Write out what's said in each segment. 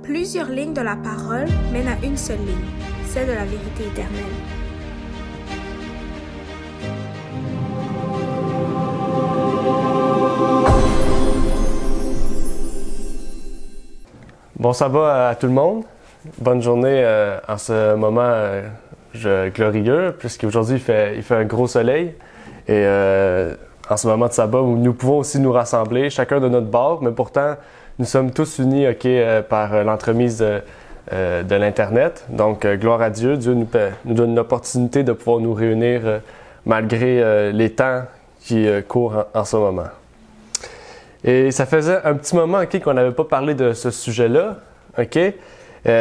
Plusieurs lignes de la parole mènent à une seule ligne, celle de la vérité éternelle. Bon sabbat à tout le monde. Bonne journée en ce moment glorieux, puisqu'aujourd'hui il fait un gros soleil. Et en ce moment de sabbat où nous pouvons aussi nous rassembler, chacun de notre bord, mais pourtant nous sommes tous unis par l'entremise de l'Internet. Donc gloire à Dieu. Dieu nous donne l'opportunité de pouvoir nous réunir malgré les temps qui courent en ce moment. Et ça faisait un petit moment qu'on n'avait pas parlé de ce sujet-là.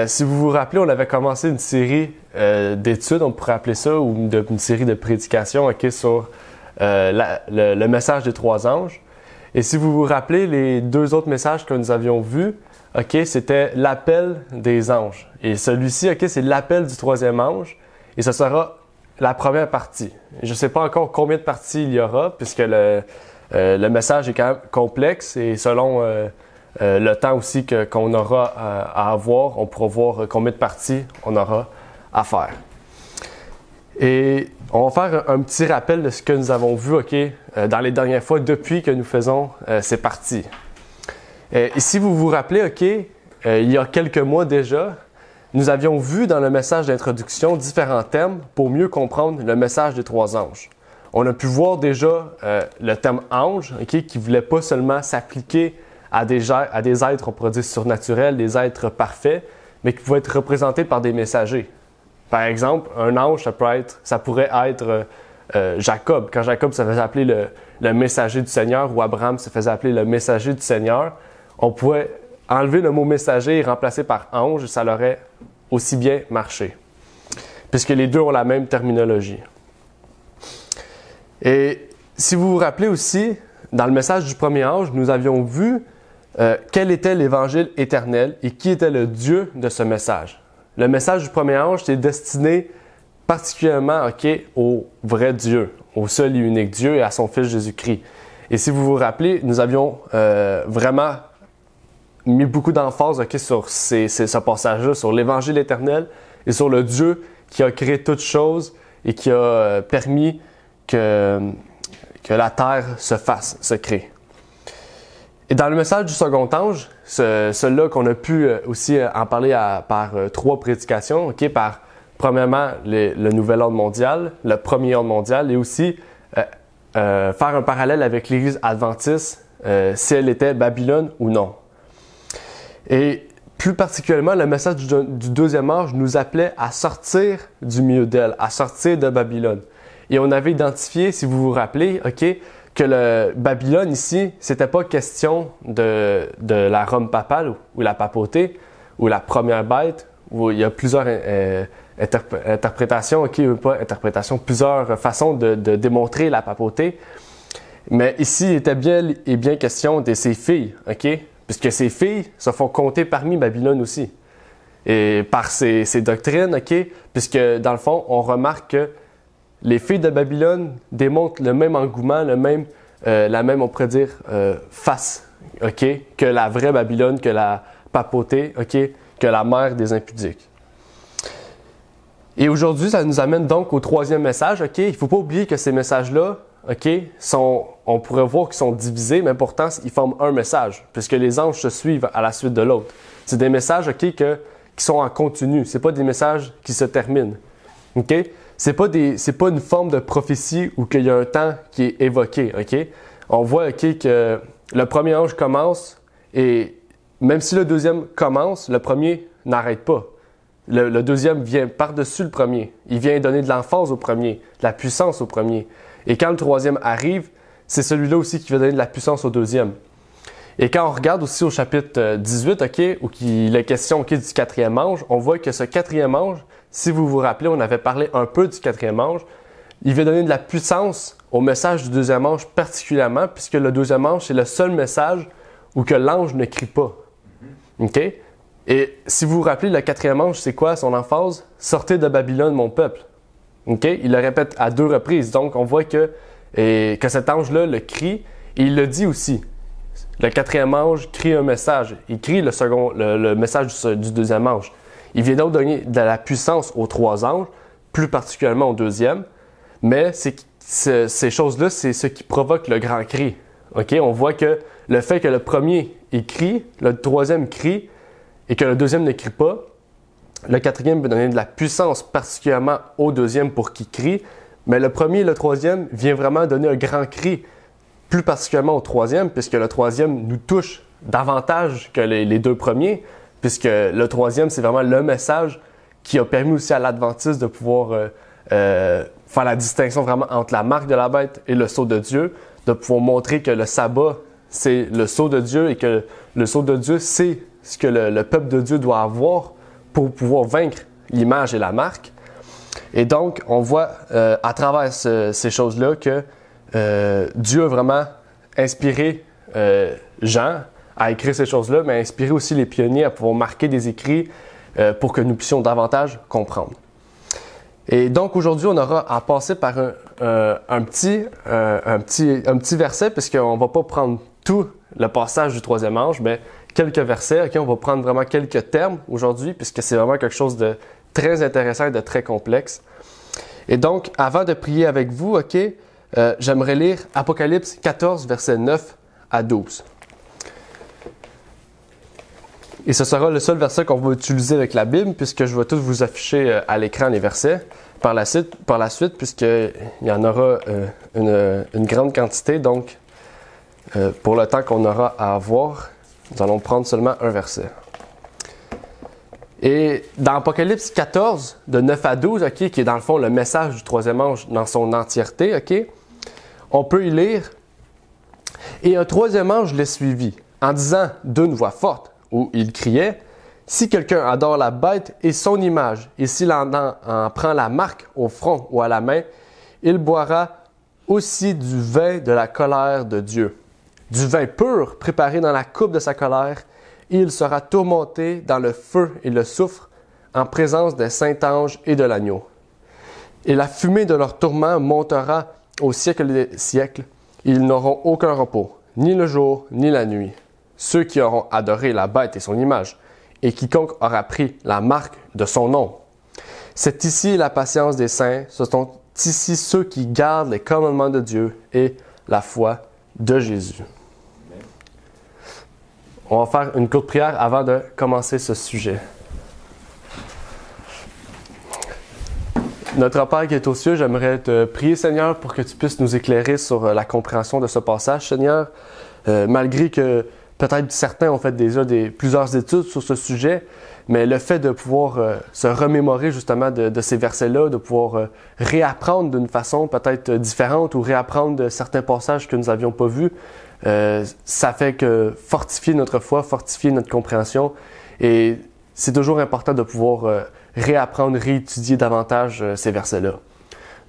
Si vous vous rappelez, on avait commencé une série d'études, on pourrait appeler ça, ou une série de prédications sur le message des trois anges. Et si vous vous rappelez, les deux autres messages que nous avions vus, c'était l'appel des anges. Et celui-ci, c'est l'appel du troisième ange. Et ce sera la première partie. Je ne sais pas encore combien de parties il y aura, puisque le message est quand même complexe et selon le temps aussi qu'on aura à avoir, on pourra voir combien de parties on aura à faire. Et on va faire un petit rappel de ce que nous avons vu dans les dernières fois depuis que nous faisons ces parties. Et si vous vous rappelez, il y a quelques mois déjà, nous avions vu dans le message d'introduction différents thèmes pour mieux comprendre le message des trois anges. On a pu voir déjà le thème ange, qui ne voulait pas seulement s'appliquer à des êtres, on pourrait dire surnaturels, des êtres parfaits, mais qui pouvaient être représentés par des messagers. Par exemple, un ange, ça pourrait être Jacob. Quand Jacob se faisait appeler le messager du Seigneur, ou Abraham se faisait appeler le messager du Seigneur, on pouvait enlever le mot messager et remplacer par ange, et ça aurait aussi bien marché, puisque les deux ont la même terminologie. Et si vous vous rappelez aussi, dans le message du premier ange, nous avions vu quel était l'évangile éternel et qui était le Dieu de ce message. Le message du premier ange est destiné particulièrement au vrai Dieu, au seul et unique Dieu et à son Fils Jésus-Christ. Et si vous vous rappelez, nous avions vraiment mis beaucoup d'emphase sur ce passage-là, sur l'évangile éternel et sur le Dieu qui a créé toutes choses et qui a permis que la terre se crée. Et dans le message du second ange, celui-là qu'on a pu aussi en parler par trois prédications, par premièrement le nouvel ordre mondial, le premier ordre mondial, et aussi faire un parallèle avec l'Église adventiste, si elle était Babylone ou non. Et plus particulièrement, le message du deuxième ange nous appelait à sortir du milieu d'elle, à sortir de Babylone. Et on avait identifié, si vous vous rappelez, que le Babylone ici, c'était pas question de la Rome papale ou la papauté ou la première bête, où il y a plusieurs interprétations, plusieurs façons de démontrer la papauté. Mais ici, il était bien question de ses filles, puisque ces filles se font compter parmi Babylone aussi. Et par ces doctrines, puisque dans le fond, on remarque que les filles de Babylone démontrent le même engouement, la même, on pourrait dire, face, que la vraie Babylone, que la papauté, que la mère des impudiques. Et aujourd'hui, ça nous amène donc au troisième message, Il ne faut pas oublier que ces messages-là, on pourrait voir qu'ils sont divisés, mais pourtant, ils forment un message, puisque les anges se suivent à la suite de l'autre. C'est des messages, qui sont en continu. C'est pas des messages qui se terminent, C'est pas une forme de prophétie où il y a un temps qui est évoqué, On voit, que le premier ange commence et même si le deuxième commence, le premier n'arrête pas. Le deuxième vient par-dessus le premier. Il vient donner de l'emphase au premier, de la puissance au premier. Et quand le troisième arrive, c'est celui-là aussi qui va donner de la puissance au deuxième. Et quand on regarde aussi au chapitre 18, où il est question du quatrième ange, on voit que ce quatrième ange, si vous vous rappelez, on avait parlé un peu du quatrième ange, il va donner de la puissance au message du deuxième ange particulièrement, puisque le deuxième ange, c'est le seul message où que l'ange ne crie pas. Et si vous vous rappelez, le quatrième ange, c'est quoi son emphase? « Sortez de Babylone, mon peuple. » Il le répète à 2 reprises. Donc, on voit que cet ange-là le crie et il le dit aussi. Le quatrième ange crie un message. Il crie le message du deuxième ange. Il vient donc donner de la puissance aux trois anges, plus particulièrement au deuxième. Mais ces choses-là, c'est ce qui provoque le grand cri. Okay? On voit que le fait que le premier il crie, le troisième crie, et que le deuxième ne crie pas, le quatrième peut donner de la puissance particulièrement au deuxième pour qu'il crie, mais le premier et le troisième vient vraiment donner un grand cri, plus particulièrement au troisième, puisque le troisième nous touche davantage que les deux premiers, puisque le troisième, c'est vraiment le message qui a permis aussi à l'Adventiste de pouvoir faire la distinction vraiment entre la marque de la bête et le sceau de Dieu, de pouvoir montrer que le sabbat, c'est le sceau de Dieu et que le sceau de Dieu, c'est ce que le peuple de Dieu doit avoir pour pouvoir vaincre l'image et la marque. Et donc, on voit à travers ces choses-là que Dieu a vraiment inspiré Jean à écrire ces choses-là, mais inspiré aussi les pionniers à pouvoir marquer des écrits pour que nous puissions davantage comprendre. Et donc, aujourd'hui, on aura à passer par un petit verset, puisqu'on ne va pas prendre tout le passage du troisième ange, mais quelques versets. Okay? On va prendre vraiment quelques termes aujourd'hui, puisque c'est vraiment quelque chose de très intéressant et de très complexe. Et donc, avant de prier avec vous, j'aimerais lire Apocalypse 14, versets 9 à 12. Et ce sera le seul verset qu'on va utiliser avec la Bible, puisque je vais tous vous afficher à l'écran les versets par la suite, puisqu'il y en aura une grande quantité. Donc, pour le temps qu'on aura à avoir, nous allons prendre seulement un verset. Et dans Apocalypse 14, de 9 à 12, qui est dans le fond le message du troisième ange dans son entièreté, on peut y lire « Et un troisième ange les suivit, en disant d'une voix forte, où il criait, « Si quelqu'un adore la bête et son image, et s'il en prend la marque au front ou à la main, il boira aussi du vin de la colère de Dieu, du vin pur préparé dans la coupe de sa colère, et il sera tourmenté dans le feu et le soufre, en présence des saints anges et de l'agneau. Et la fumée de leur tourment montera au siècle des siècles, et ils n'auront aucun repos, ni le jour, ni la nuit. Ceux qui auront adoré la bête et son image, et quiconque aura pris la marque de son nom. C'est ici la patience des saints, ce sont ici ceux qui gardent les commandements de Dieu et la foi de Jésus. » On va faire une courte prière avant de commencer ce sujet. Notre Père qui est aux cieux, j'aimerais te prier, Seigneur, pour que tu puisses nous éclairer sur la compréhension de ce passage, Seigneur. Malgré que peut-être certains ont fait déjà plusieurs études sur ce sujet, mais le fait de pouvoir se remémorer justement de ces versets-là, de pouvoir réapprendre d'une façon peut-être différente ou réapprendre certains passages que nous n'avions pas vus, ça fait que fortifier notre foi, fortifier notre compréhension, et c'est toujours important de pouvoir réapprendre, réétudier davantage ces versets-là.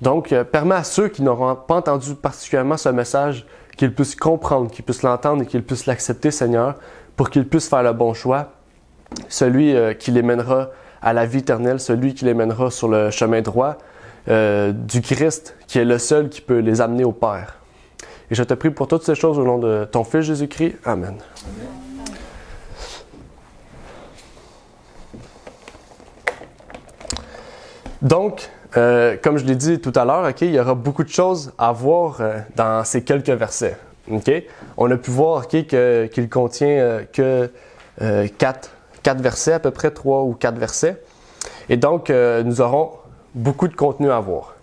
Donc, permets à ceux qui n'auront pas entendu particulièrement ce message qu'ils puissent comprendre, qu'ils puissent l'entendre et qu'ils puissent l'accepter, Seigneur, pour qu'ils puissent faire le bon choix, celui qui les mènera à la vie éternelle, celui qui les mènera sur le chemin droit du Christ, qui est le seul qui peut les amener au Père. Et je te prie pour toutes ces choses au nom de ton Fils Jésus-Christ. Amen. Donc, comme je l'ai dit tout à l'heure, il y aura beaucoup de choses à voir dans ces quelques versets. On a pu voir qu'il contient que 4 versets, à peu près 3 ou 4 versets. Et donc, nous aurons beaucoup de contenu à voir.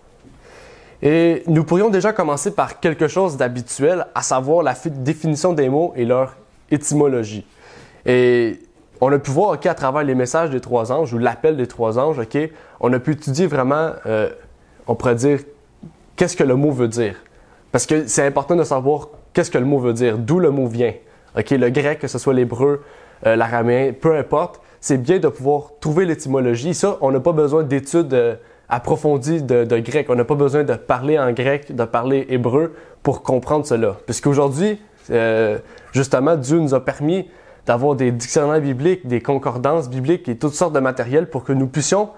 Et nous pourrions déjà commencer par quelque chose d'habituel, à savoir la définition des mots et leur étymologie. Et on a pu voir à travers les messages des trois anges ou l'appel des trois anges, on a pu étudier vraiment, on pourrait dire, qu'est-ce que le mot veut dire. Parce que c'est important de savoir qu'est-ce que le mot veut dire, d'où le mot vient. Le grec, que ce soit l'hébreu, l'araméen, peu importe, c'est bien de pouvoir trouver l'étymologie. Ça, on n'a pas besoin d'études approfondies de grec. On n'a pas besoin de parler en grec, de parler hébreu pour comprendre cela. Puisqu'aujourd'hui, justement, Dieu nous a permis d'avoir des dictionnaires bibliques, des concordances bibliques et toutes sortes de matériel pour que nous puissions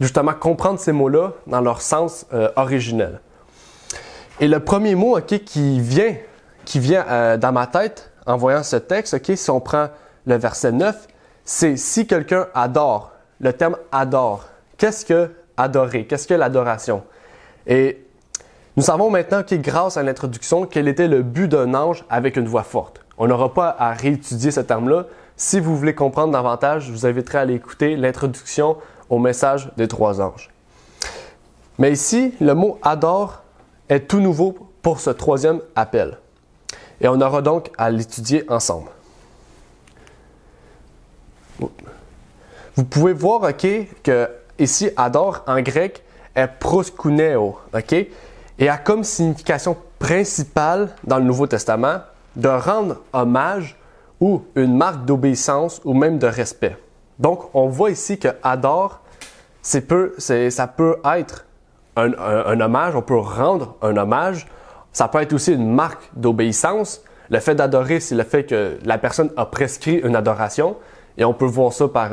justement comprendre ces mots-là dans leur sens originel. Et le premier mot qui vient dans ma tête, en voyant ce texte, OK, si on prend le verset 9, c'est si quelqu'un adore. Le terme adore. Qu'est-ce que adorer? Qu'est-ce que l'adoration? Et nous savons maintenant, grâce à l'introduction, quel était le but d'un ange avec une voix forte. On n'aura pas à réétudier ce terme-là. Si vous voulez comprendre davantage, je vous inviterai à aller écouter l'introduction au message des 3 anges. Mais ici, le mot « adore » est tout nouveau pour ce 3e appel. Et on aura donc à l'étudier ensemble. Vous pouvez voir, OK, que ici, adore en grec est proskuneo, OK, et a comme signification principale dans le Nouveau Testament de rendre hommage ou une marque d'obéissance ou même de respect. Donc, on voit ici que adore, ça peut être un hommage, on peut rendre un hommage. Ça peut être aussi une marque d'obéissance. Le fait d'adorer, c'est le fait que la personne a prescrit une adoration. Et on peut voir ça par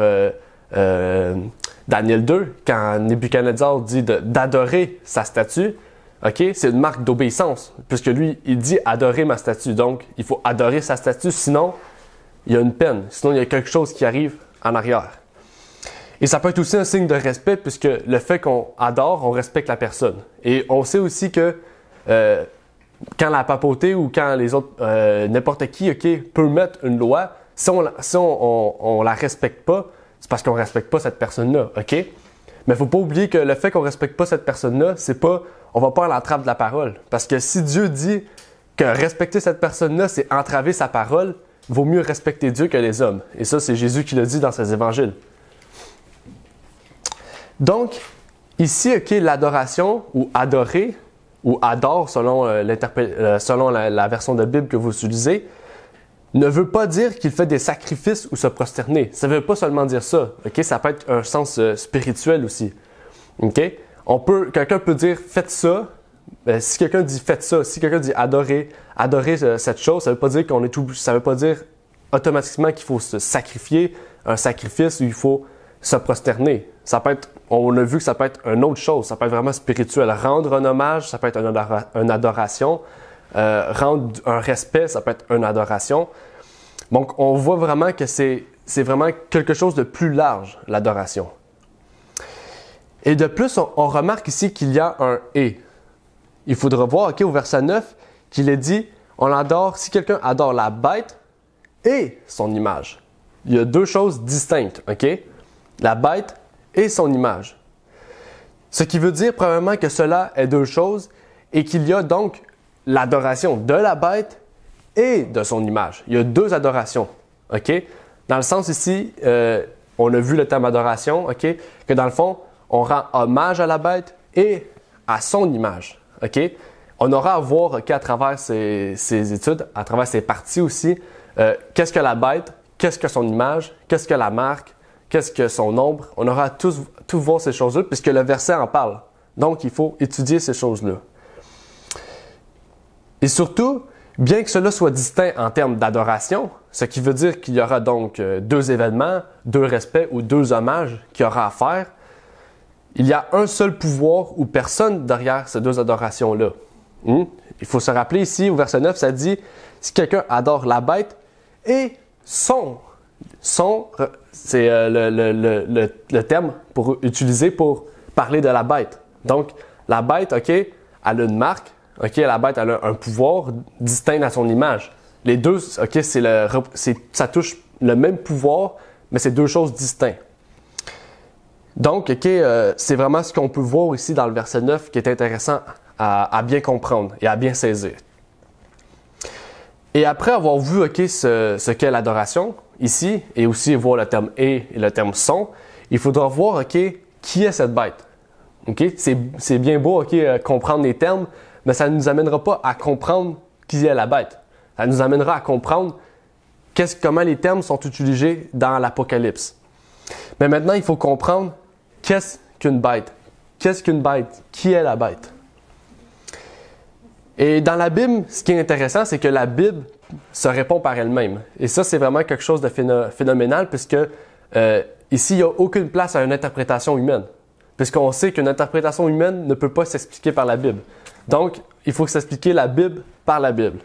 Daniel 2, quand Nebuchadnezzar dit d'adorer sa statue. Okay? C'est une marque d'obéissance, puisque lui, il dit adorer ma statue. Donc, il faut adorer sa statue, sinon, il y a une peine. Sinon, il y a quelque chose qui arrive en arrière. Et ça peut être aussi un signe de respect, puisque le fait qu'on adore, on respecte la personne. Et on sait aussi que quand la papauté ou quand les autres, n'importe qui, peut mettre une loi, si on la respecte pas, c'est parce qu'on respecte pas cette personne-là, OK? Mais il faut pas oublier que le fait qu'on respecte pas cette personne-là, c'est pas, on va pas à l'entrave de la parole. Parce que si Dieu dit que respecter cette personne-là, c'est entraver sa parole, il vaut mieux respecter Dieu que les hommes. Et ça, c'est Jésus qui le dit dans ses évangiles. Donc, ici, l'adoration ou adorer, ou adore selon, la version de Bible que vous utilisez, ne veut pas dire qu'il fait des sacrifices ou se prosterner. Ça ne veut pas seulement dire ça. Ça peut être un sens spirituel aussi. Quelqu'un peut dire « faites ça ». Si quelqu'un dit « faites ça », si quelqu'un dit « adorer cette chose », ça ne veut pas dire automatiquement qu'il faut se sacrifier, un sacrifice où il faut se prosterner. Ça peut être, on a vu que ça peut être une autre chose, ça peut être vraiment spirituel. Rendre un hommage, ça peut être une adoration. Rendre un respect, ça peut être une adoration. Donc, on voit vraiment que c'est vraiment quelque chose de plus large, l'adoration. Et de plus, on remarque ici qu'il y a un « et ». Il faudra voir, au verset 9, qu'il est dit, on adore, si quelqu'un adore la bête et son image. Il y a 2 choses distinctes, La bête et son image. Ce qui veut dire, premièrement, que cela est 2 choses et qu'il y a donc l'adoration de la bête et de son image. Il y a 2 adorations, Dans le sens ici, on a vu le terme adoration, que dans le fond, on rend hommage à la bête et à son image, On aura à voir, à travers ces études, à travers ces parties aussi, qu'est-ce que la bête, qu'est-ce que son image, qu'est-ce que la marque, qu'est-ce que son ombre. On aura à tout voir ces choses-là, puisque le verset en parle. Donc, il faut étudier ces choses-là. Et surtout, bien que cela soit distinct en termes d'adoration, ce qui veut dire qu'il y aura donc 2 événements, 2 respects ou 2 hommages qu'il y aura à faire, il y a un seul pouvoir ou personne derrière ces 2 adorations-là. Il faut se rappeler ici, au verset 9, ça dit « Si quelqu'un adore la bête et son » c'est le terme utilisé pour parler de la bête. Donc, la bête, elle a une marque, la bête elle a un pouvoir distinct à son image. Les 2, ça touche le même pouvoir, mais c'est 2 choses distinctes. Donc, c'est vraiment ce qu'on peut voir ici dans le verset 9 qui est intéressant à bien comprendre et à bien saisir. Et après avoir vu ce qu'est l'adoration, ici, et aussi voir le terme « et » et le terme « son », il faudra voir qui est cette bête. C'est bien beau comprendre les termes, mais ça ne nous amènera pas à comprendre qui est la bête. Ça nous amènera à comprendre comment les termes sont utilisés dans l'Apocalypse. Mais maintenant, il faut comprendre qu'est-ce qu'une bête. Qu'est-ce qu'une bête? Qui est la bête? Et dans la Bible, ce qui est intéressant, c'est que la Bible se répond par elle-même. Et ça, c'est vraiment quelque chose de phénoménal, puisque ici, il n'y a aucune place à une interprétation humaine. Puisqu'on sait qu'une interprétation humaine ne peut pas s'expliquer par la Bible. Donc, il faut s'expliquer la Bible par la Bible.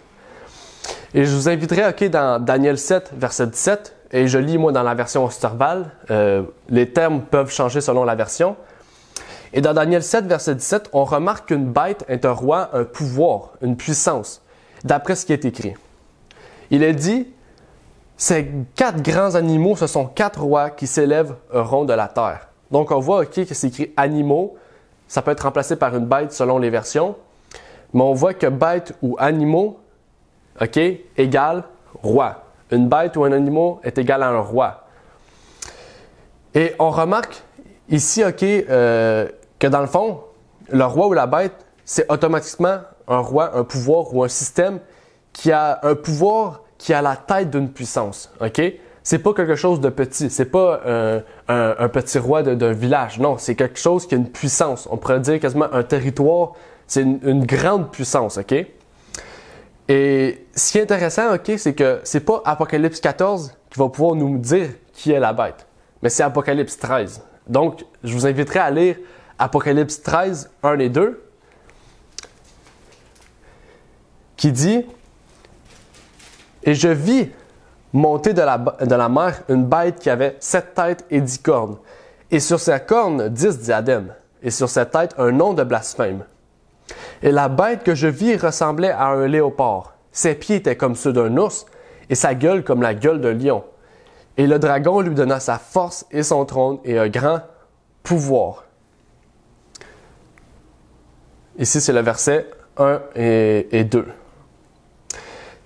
Et je vous inviterai dans Daniel 7, verset 17, et je lis moi dans la version Osterval, les termes peuvent changer selon la version. Et dans Daniel 7, verset 17, on remarque qu'une bête est un roi, un pouvoir, une puissance, d'après ce qui est écrit. Il est dit, ces 4 grands animaux, ce sont 4 rois qui s'élèvent au rond de la terre. Donc on voit que c'est écrit animaux, ça peut être remplacé par une bête selon les versions, mais on voit que bête ou animaux, égale roi. Une bête ou un animal est égal à un roi. Et on remarque ici, que dans le fond, le roi ou la bête, c'est automatiquement un roi, un pouvoir ou un système qui a un pouvoir qui a la tête d'une puissance. C'est pas quelque chose de petit, c'est pas un petit roi d'un village. Non, c'est quelque chose qui a une puissance. On pourrait dire quasiment un territoire, c'est une grande puissance. Et ce qui est intéressant, c'est que c'est pas Apocalypse 14 qui va pouvoir nous dire qui est la bête, mais c'est Apocalypse 13. Donc, je vous inviterai à lire Apocalypse 13, 1 et 2, qui dit « Et je vis monter de la mer une bête qui avait 7 têtes et 10 cornes, et sur ses cornes 10 diadèmes, et sur ses têtes un nom de blasphème. Et la bête que je vis ressemblait à un léopard. Ses pieds étaient comme ceux d'un ours, et sa gueule comme la gueule d'un lion. Et le dragon lui donna sa force et son trône et un grand pouvoir. » Ici, c'est le verset 1 et 2.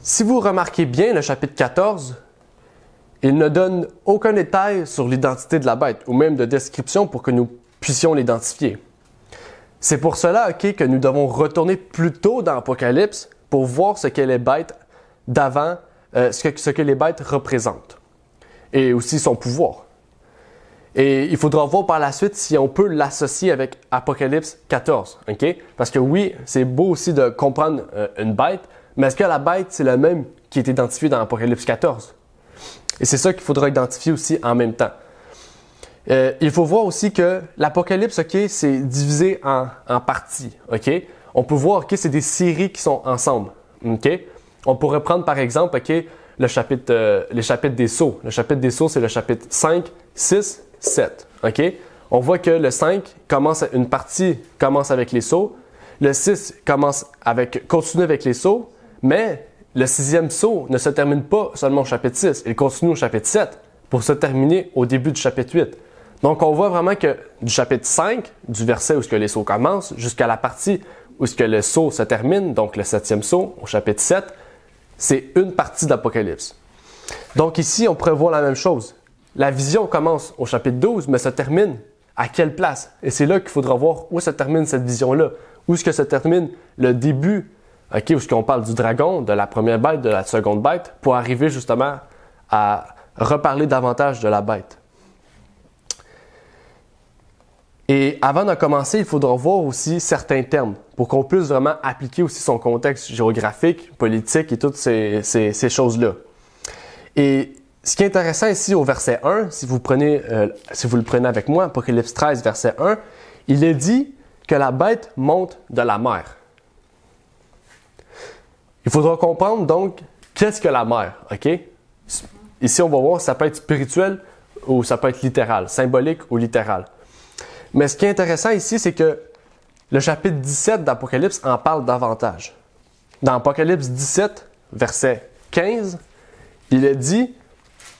Si vous remarquez bien le chapitre 14, il ne donne aucun détail sur l'identité de la bête, ou même de description pour que nous puissions l'identifier. C'est pour cela que nous devons retourner plus tôt dans l'Apocalypse pour voir ce qu'est les bêtes d'avant, ce que les bêtes représentent, et aussi son pouvoir. Et il faudra voir par la suite si on peut l'associer avec Apocalypse 14. Parce que oui, c'est beau aussi de comprendre une bête, mais est-ce que la bête, c'est le même qui est identifié dans Apocalypse 14? Et c'est ça qu'il faudra identifier aussi en même temps. Il faut voir aussi que l'Apocalypse, c'est divisé en parties. On peut voir que c'est des séries qui sont ensemble. On pourrait prendre par exemple les chapitres des sceaux. Le chapitre des sceaux, c'est le chapitre 5, 6, 7. On voit que le 5 une partie commence avec les sceaux, le 6 continue avec les sceaux, mais le 6e sceau ne se termine pas seulement au chapitre 6, il continue au chapitre 7 pour se terminer au début du chapitre 8. Donc on voit vraiment que du chapitre 5, du verset où les sceaux commencent, jusqu'à la partie où le sceau se termine, donc le 7e sceau au chapitre 7, c'est une partie d'Apocalypse. Donc ici, on pourrait voir la même chose. La vision commence au chapitre 12, mais se termine à quelle place? Et c'est là qu'il faudra voir où se termine cette vision-là. Où est-ce que se termine le début, où est-ce qu'on parle du dragon, de la première bête, de la seconde bête, pour arriver justement à reparler davantage de la bête. Et avant de commencer, il faudra voir aussi certains termes pour qu'on puisse vraiment appliquer aussi son contexte géographique, politique et toutes ces choses-là. Et ce qui est intéressant ici au verset 1, si vous le prenez avec moi, Apocalypse 13, verset 1, il est dit que la bête monte de la mer. Il faudra comprendre donc qu'est-ce que la mer, Ici, on va voir si ça peut être spirituel ou ça peut être littéral, symbolique ou littéral. Mais ce qui est intéressant ici, c'est que le chapitre 17 d'Apocalypse en parle davantage. Dans Apocalypse 17, verset 15, il est dit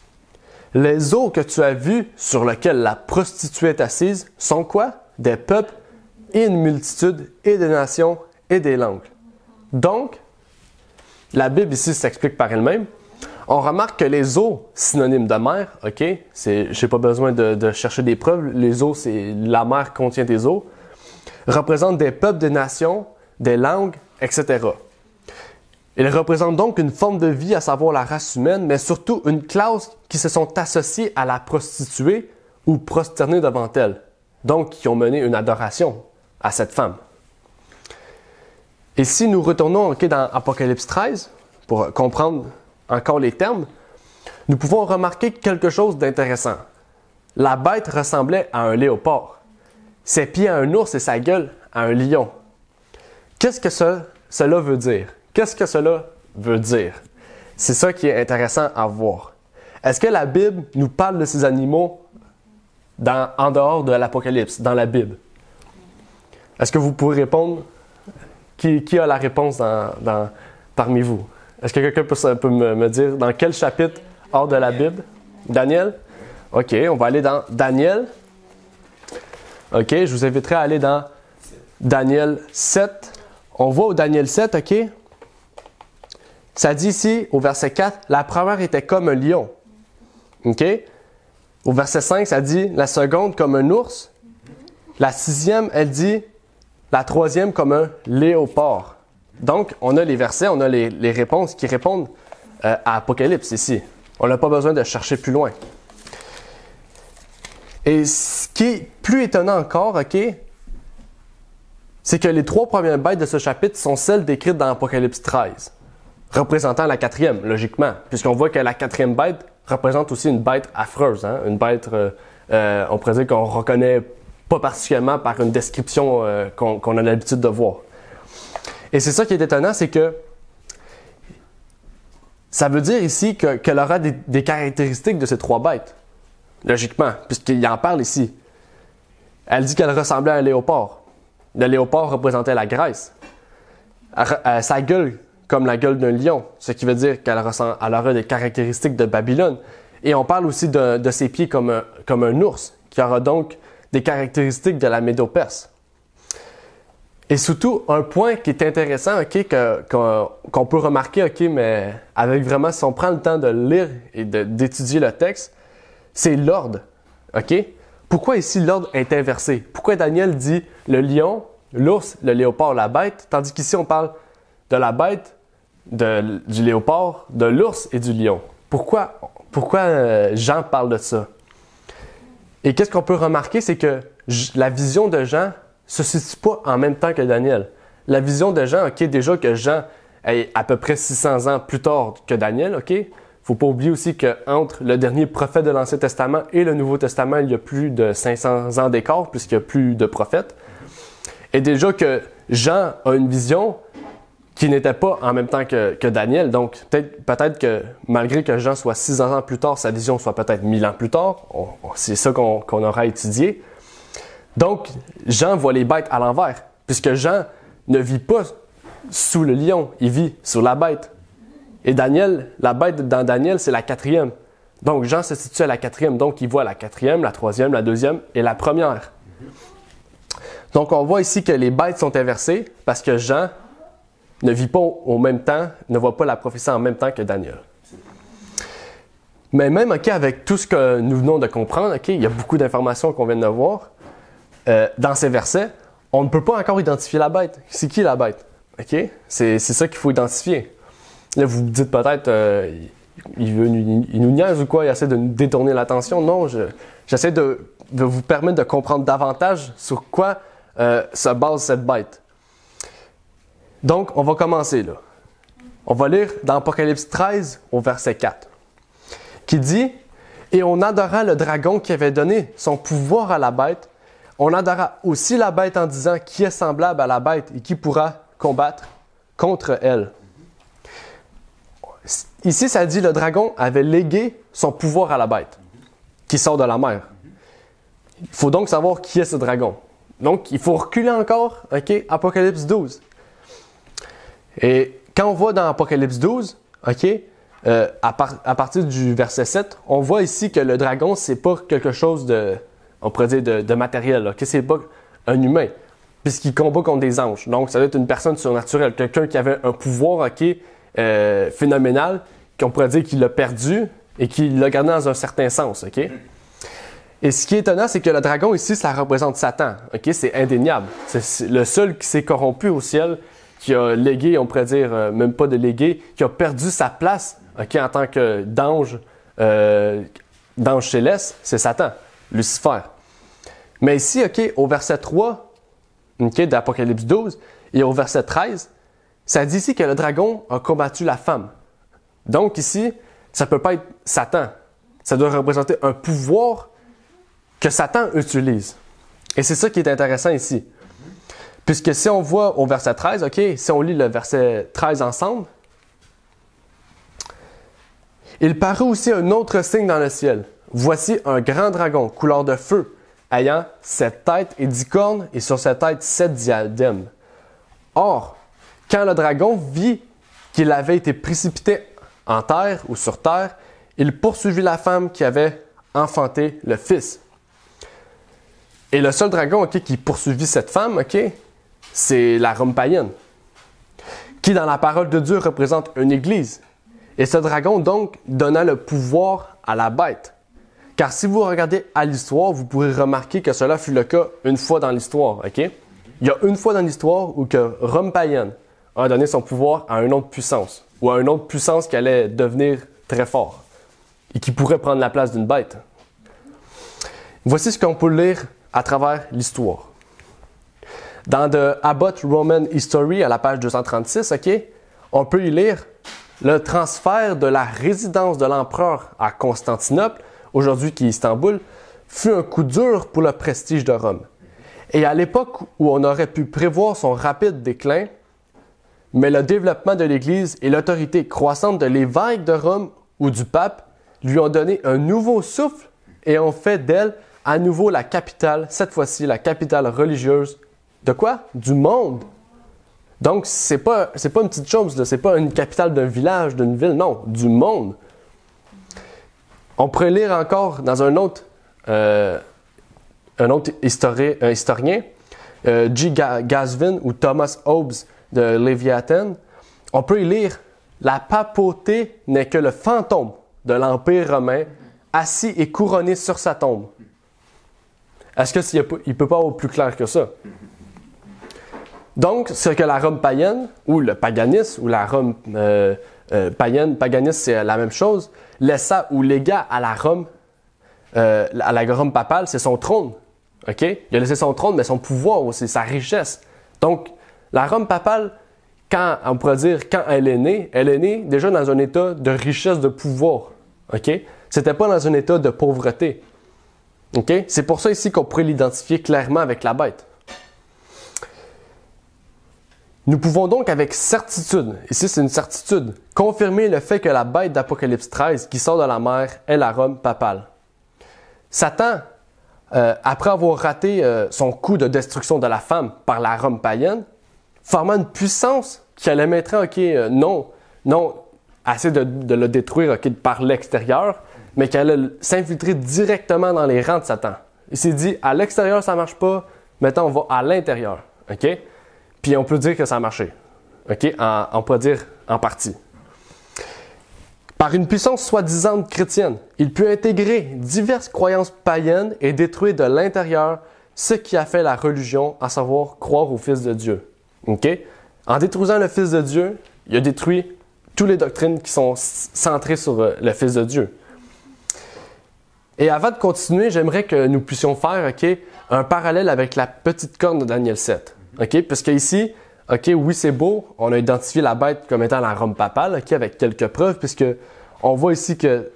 « Les eaux que tu as vues sur lesquelles la prostituée est assise sont quoi? Des peuples et une multitude et des nations et des langues. » Donc, la Bible ici s'explique par elle-même. On remarque que les eaux, synonyme de mer, j'ai pas besoin de chercher des preuves, les eaux, la mer contient des eaux, représentent des peuples, des nations, des langues, etc. Ils représentent donc une forme de vie, à savoir la race humaine, mais surtout une classe qui se sont associées à la prostituée ou prosternée devant elle, donc qui ont mené une adoration à cette femme. Et si nous retournons dans Apocalypse 13, pour comprendre encore les termes, nous pouvons remarquer quelque chose d'intéressant. La bête ressemblait à un léopard, ses pieds à un ours et sa gueule à un lion. Qu'est-ce que cela veut dire? Qu'est-ce que cela veut dire? C'est ça qui est intéressant à voir. Est-ce que la Bible nous parle de ces animaux en dehors de l'Apocalypse, dans la Bible? Est-ce que vous pourrez répondre? Qui a la réponse parmi vous? Est-ce que quelqu'un peut me dire dans quel chapitre hors de la Bible? Daniel? OK, on va aller dans Daniel. OK, je vous inviterai à aller dans Daniel 7. On voit au Daniel 7, OK? Ça dit ici, au verset 4, la première était comme un lion. OK? Au verset 5, ça dit la seconde comme un ours. La sixième, elle dit la troisième comme un léopard. Donc, on a les versets, on a les réponses qui répondent à Apocalypse ici. On n'a pas besoin de chercher plus loin. Et ce qui est plus étonnant encore, OK, c'est que les 3 premières bêtes de ce chapitre sont celles décrites dans Apocalypse 13, représentant la 4e, logiquement, puisqu'on voit que la 4e bête représente aussi une bête affreuse, hein? Une bête, on pourrait dire qu'on ne reconnaît pas particulièrement par une description qu'on a l'habitude de voir. Et c'est ça qui est étonnant, c'est que ça veut dire ici qu'elle aura des caractéristiques de ces 3 bêtes. Logiquement, puisqu'il en parle ici. Elle dit qu'elle ressemblait à un léopard. Le léopard représentait la Grèce. Sa gueule comme la gueule d'un lion, ce qui veut dire qu'elle aura des caractéristiques de Babylone. Et on parle aussi de ses pieds comme un ours, qui aura donc des caractéristiques de la Médo-Perse. Et surtout, un point qui est intéressant, OK, qu'on peut remarquer, OK, mais avec vraiment, si on prend le temps de lire et d'étudier le texte, c'est l'ordre, OK? Pourquoi ici l'ordre est inversé? Pourquoi Daniel dit le lion, l'ours, le léopard, la bête, tandis qu'ici on parle de la bête, du léopard, de l'ours et du lion? Pourquoi Jean parle de ça? Et qu'est-ce qu'on peut remarquer, c'est que la vision de Jean se situe pas en même temps que Daniel. La vision de Jean, OK, déjà que Jean est à peu près 600 ans plus tard que Daniel, OK? Faut pas oublier aussi qu'entre le dernier prophète de l'Ancien Testament et le Nouveau Testament, il y a plus de 500 ans d'écart, puisqu'il y a plus de prophètes. Et déjà que Jean a une vision qui n'était pas en même temps que Daniel. Donc, peut-être que malgré que Jean soit 600 ans plus tard, sa vision soit peut-être 1000 ans plus tard. C'est ça qu'on aura étudié. Donc, Jean voit les bêtes à l'envers, puisque Jean ne vit pas sous le lion, il vit sur la bête. Et Daniel, la bête dans Daniel, c'est la 4e. Donc, Jean se situe à la 4e. Donc, il voit la 4e, la 3e, la 2e et la première. Donc, on voit ici que les bêtes sont inversées parce que Jean ne vit pas au même temps, ne voit pas la prophétie en même temps que Daniel. Mais même, OK, avec tout ce que nous venons de comprendre, OK, il y a beaucoup d'informations qu'on vient de voir dans ces versets, on ne peut pas encore identifier la bête. C'est qui la bête? OK? C'est ça qu'il faut identifier. Là, vous me dites peut-être, il nous niaise ou quoi, il essaie de nous détourner l'attention. Non, j'essaie de vous permettre de comprendre davantage sur quoi se base cette bête. Donc, on va commencer là. On va lire dans Apocalypse 13 au verset 4, qui dit « Et on adora le dragon qui avait donné son pouvoir à la bête. On adora aussi la bête en disant qui est semblable à la bête et qui pourra combattre contre elle. » Ici, ça dit le dragon avait légué son pouvoir à la bête qui sort de la mer. Il faut donc savoir qui est ce dragon. Donc, il faut reculer encore, OK, Apocalypse 12. Et quand on voit dans Apocalypse 12, OK, à partir du verset 7, on voit ici que le dragon, c'est pas quelque chose on pourrait dire de matériel, OK, c'est pas un humain, puisqu'il combat contre des anges. Donc, ça doit être une personne surnaturelle, quelqu'un qui avait un pouvoir, OK, phénoménal, qu'on pourrait dire qu'il l'a perdu et qu'il l'a gardé dans un certain sens, OK? Et ce qui est étonnant, c'est que le dragon ici, ça représente Satan, OK? C'est indéniable. C'est le seul qui s'est corrompu au ciel, qui a légué, on pourrait dire, même pas de légué, qui a perdu sa place, OK, en tant que d'ange céleste, c'est Satan, Lucifer. Mais ici, OK, au verset 3, OK, d'Apocalypse 12, et au verset 13, ça dit ici que le dragon a combattu la femme. Donc ici, ça ne peut pas être Satan. Ça doit représenter un pouvoir que Satan utilise. Et c'est ça qui est intéressant ici. Puisque si on voit au verset 13, OK, si on lit le verset 13 ensemble, Il parut aussi un autre signe dans le ciel. Voici un grand dragon, couleur de feu, ayant 7 têtes et 10 cornes, et sur ses têtes 7 diadèmes. Or, quand le dragon vit qu'il avait été précipité en terre ou sur terre, il poursuivit la femme qui avait enfanté le fils. Et le seul dragon qui poursuivit cette femme, c'est la Rome païenne, qui dans la parole de Dieu représente une église. Et ce dragon donc donna le pouvoir à la bête. Car si vous regardez à l'histoire, vous pourrez remarquer que cela fut le cas une fois dans l'histoire. Il y a une fois dans l'histoire où que Rome païenne a donné son pouvoir à une autre puissance, ou à une autre puissance qui allait devenir très fort et qui pourrait prendre la place d'une bête. Voici ce qu'on peut lire à travers l'histoire. Dans The Abbott Roman History, à la page 236, on peut y lire le transfert de la résidence de l'empereur à Constantinople, aujourd'hui qui est Istanbul, fut un coup dur pour le prestige de Rome. Et à l'époque où on aurait pu prévoir son rapide déclin, mais le développement de l'Église et l'autorité croissante de l'évêque de Rome ou du pape lui ont donné un nouveau souffle et ont fait d'elle à nouveau la capitale, cette fois-ci la capitale religieuse. De quoi? Du monde. Donc, c'est pas une petite chose, c'est pas une capitale d'un village, d'une ville, non, du monde. On pourrait lire encore dans un autre historien, G. Gasvin ou Thomas Hobbes de Léviathan, on peut y lire « La papauté n'est que le fantôme de l'Empire romain, assis et couronné sur sa tombe. » Est-ce qu'il ne peut pas avoir plus clair que ça? Donc, ce que la Rome païenne, ou le paganisme, ou la Rome païenne, paganisme, c'est la même chose, laissa ou légua à la Rome papale, c'est son trône. Il a laissé son trône, mais son pouvoir aussi, sa richesse. Donc, la Rome papale, on pourrait dire, quand elle est née déjà dans un état de richesse, de pouvoir. C'était pas dans un état de pauvreté. C'est pour ça ici qu'on pourrait l'identifier clairement avec la bête. Nous pouvons donc avec certitude, ici c'est une certitude, confirmer le fait que la bête d'Apocalypse 13 qui sort de la mer est la Rome papale. Satan, après avoir raté son coup de destruction de la femme par la Rome païenne, forma une puissance qui allait mettre non assez de le détruire par l'extérieur, mais qui allait s'infiltrer directement dans les rangs de Satan. Il s'est dit, à l'extérieur ça ne marche pas, maintenant on va à l'intérieur. Puis on peut dire que ça a marché. On peut dire en partie. Par une puissance soi-disant chrétienne, il peut intégrer diverses croyances païennes et détruire de l'intérieur ce qui a fait la religion, à savoir croire au Fils de Dieu. En détruisant le Fils de Dieu, il a détruit toutes les doctrines qui sont centrées sur le Fils de Dieu. Et avant de continuer, j'aimerais que nous puissions faire un parallèle avec la petite corne de Daniel 7. Parce qu'ici, oui, c'est beau, on a identifié la bête comme étant la Rome papale, avec quelques preuves, puisque on voit ici que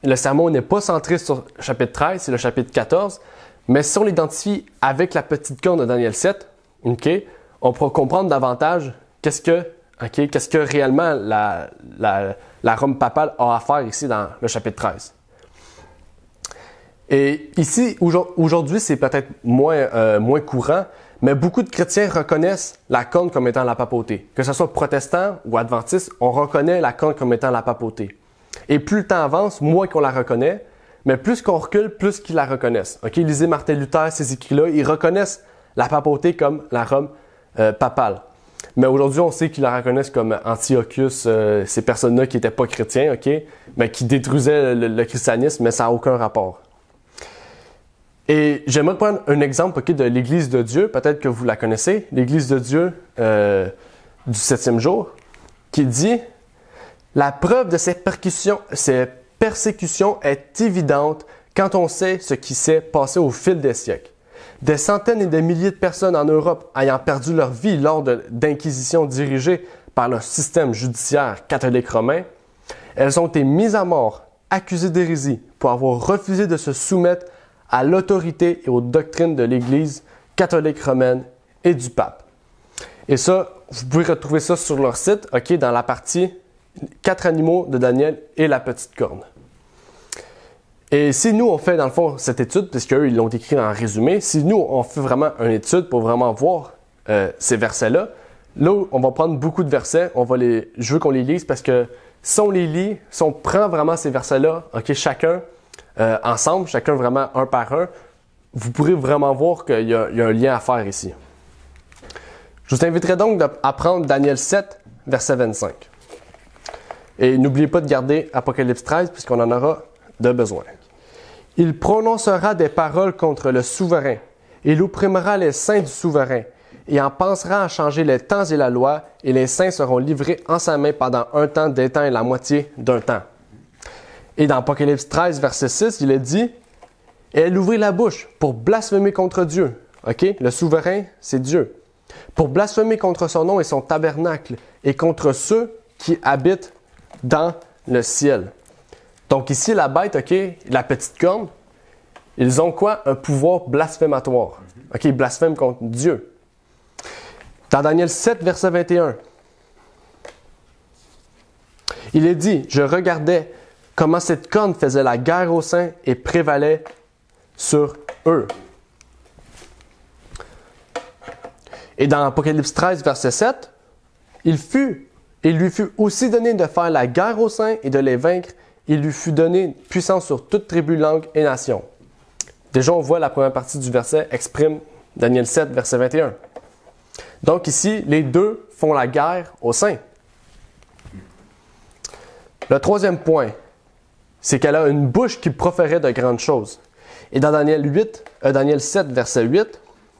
le sermon n'est pas centré sur le chapitre 13, c'est le chapitre 14, mais si on l'identifie avec la petite corne de Daniel 7, on pourra comprendre davantage qu'est-ce que réellement la Rome papale a à faire ici dans le chapitre 13. Et ici, aujourd'hui, c'est peut-être moins courant, mais beaucoup de chrétiens reconnaissent la corne comme étant la papauté. Que ce soit protestant ou adventiste, on reconnaît la corne comme étant la papauté. Et plus le temps avance, moins qu'on la reconnaît, mais plus qu'on recule, plus qu'ils la reconnaissent. Lisez Martin Luther, ces écrits-là, ils reconnaissent la papauté comme la Rome papale. Mais aujourd'hui, on sait qu'ils la reconnaissent comme Antiochus, ces personnes-là qui n'étaient pas chrétiens, mais qui détruisaient le christianisme, mais ça n'a aucun rapport. Et j'aimerais prendre un exemple de l'Église de Dieu, peut-être que vous la connaissez, l'Église de Dieu du 7e jour, qui dit « La preuve de ces persécutions est évidente quand on sait ce qui s'est passé au fil des siècles. Des centaines et des milliers de personnes en Europe ayant perdu leur vie lors d'inquisitions dirigées par le système judiciaire catholique romain, elles ont été mises à mort, accusées d'hérésie pour avoir refusé de se soumettre à l'autorité et aux doctrines de l'Église catholique romaine et du pape. » Et ça, vous pouvez retrouver ça sur leur site, dans la partie 4 animaux de Daniel et la petite corne. Et si nous, on fait dans le fond cette étude, puisqu'eux, ils l'ont écrit en résumé, si nous, on fait vraiment une étude pour vraiment voir ces versets-là, là, on va prendre beaucoup de versets, je veux qu'on les lise parce que si on les lit, si on prend vraiment ces versets-là, ok, chacun ensemble, chacun vraiment un par un, vous pourrez vraiment voir qu'il y a un lien à faire ici. Je vous inviterai donc à prendre Daniel 7, verset 25. Et n'oubliez pas de garder Apocalypse 13, puisqu'on en aura de besoin. Il prononcera des paroles contre le souverain. Il opprimera les saints du souverain, et en pensera à changer les temps et la loi, et les saints seront livrés en sa main pendant un temps, des temps et la moitié d'un temps. Et dans Apocalypse 13, verset 6, il est dit, « Et elle ouvrit la bouche pour blasphémer contre Dieu. » OK? Le souverain, c'est Dieu. « Pour blasphémer contre son nom et son tabernacle, et contre ceux qui habitent dans le ciel. » Donc ici, la bête, OK, la petite corne, ils ont quoi? Un pouvoir blasphématoire. OK, ils blasphèment contre Dieu. Dans Daniel 7, verset 21, il est dit, « Je regardais comment cette corne faisait la guerre aux saints et prévalait sur eux. » Et dans Apocalypse 13, verset 7, il lui fut aussi donné de faire la guerre aux saints et de les vaincre. Il lui fut donné puissance sur toute tribu, langue et nation. Déjà, on voit la première partie du verset exprime Daniel 7, verset 21. Donc ici, les deux font la guerre aux saints. Le troisième point, c'est qu'elle a une bouche qui proférait de grandes choses. Et dans Daniel 7, verset 8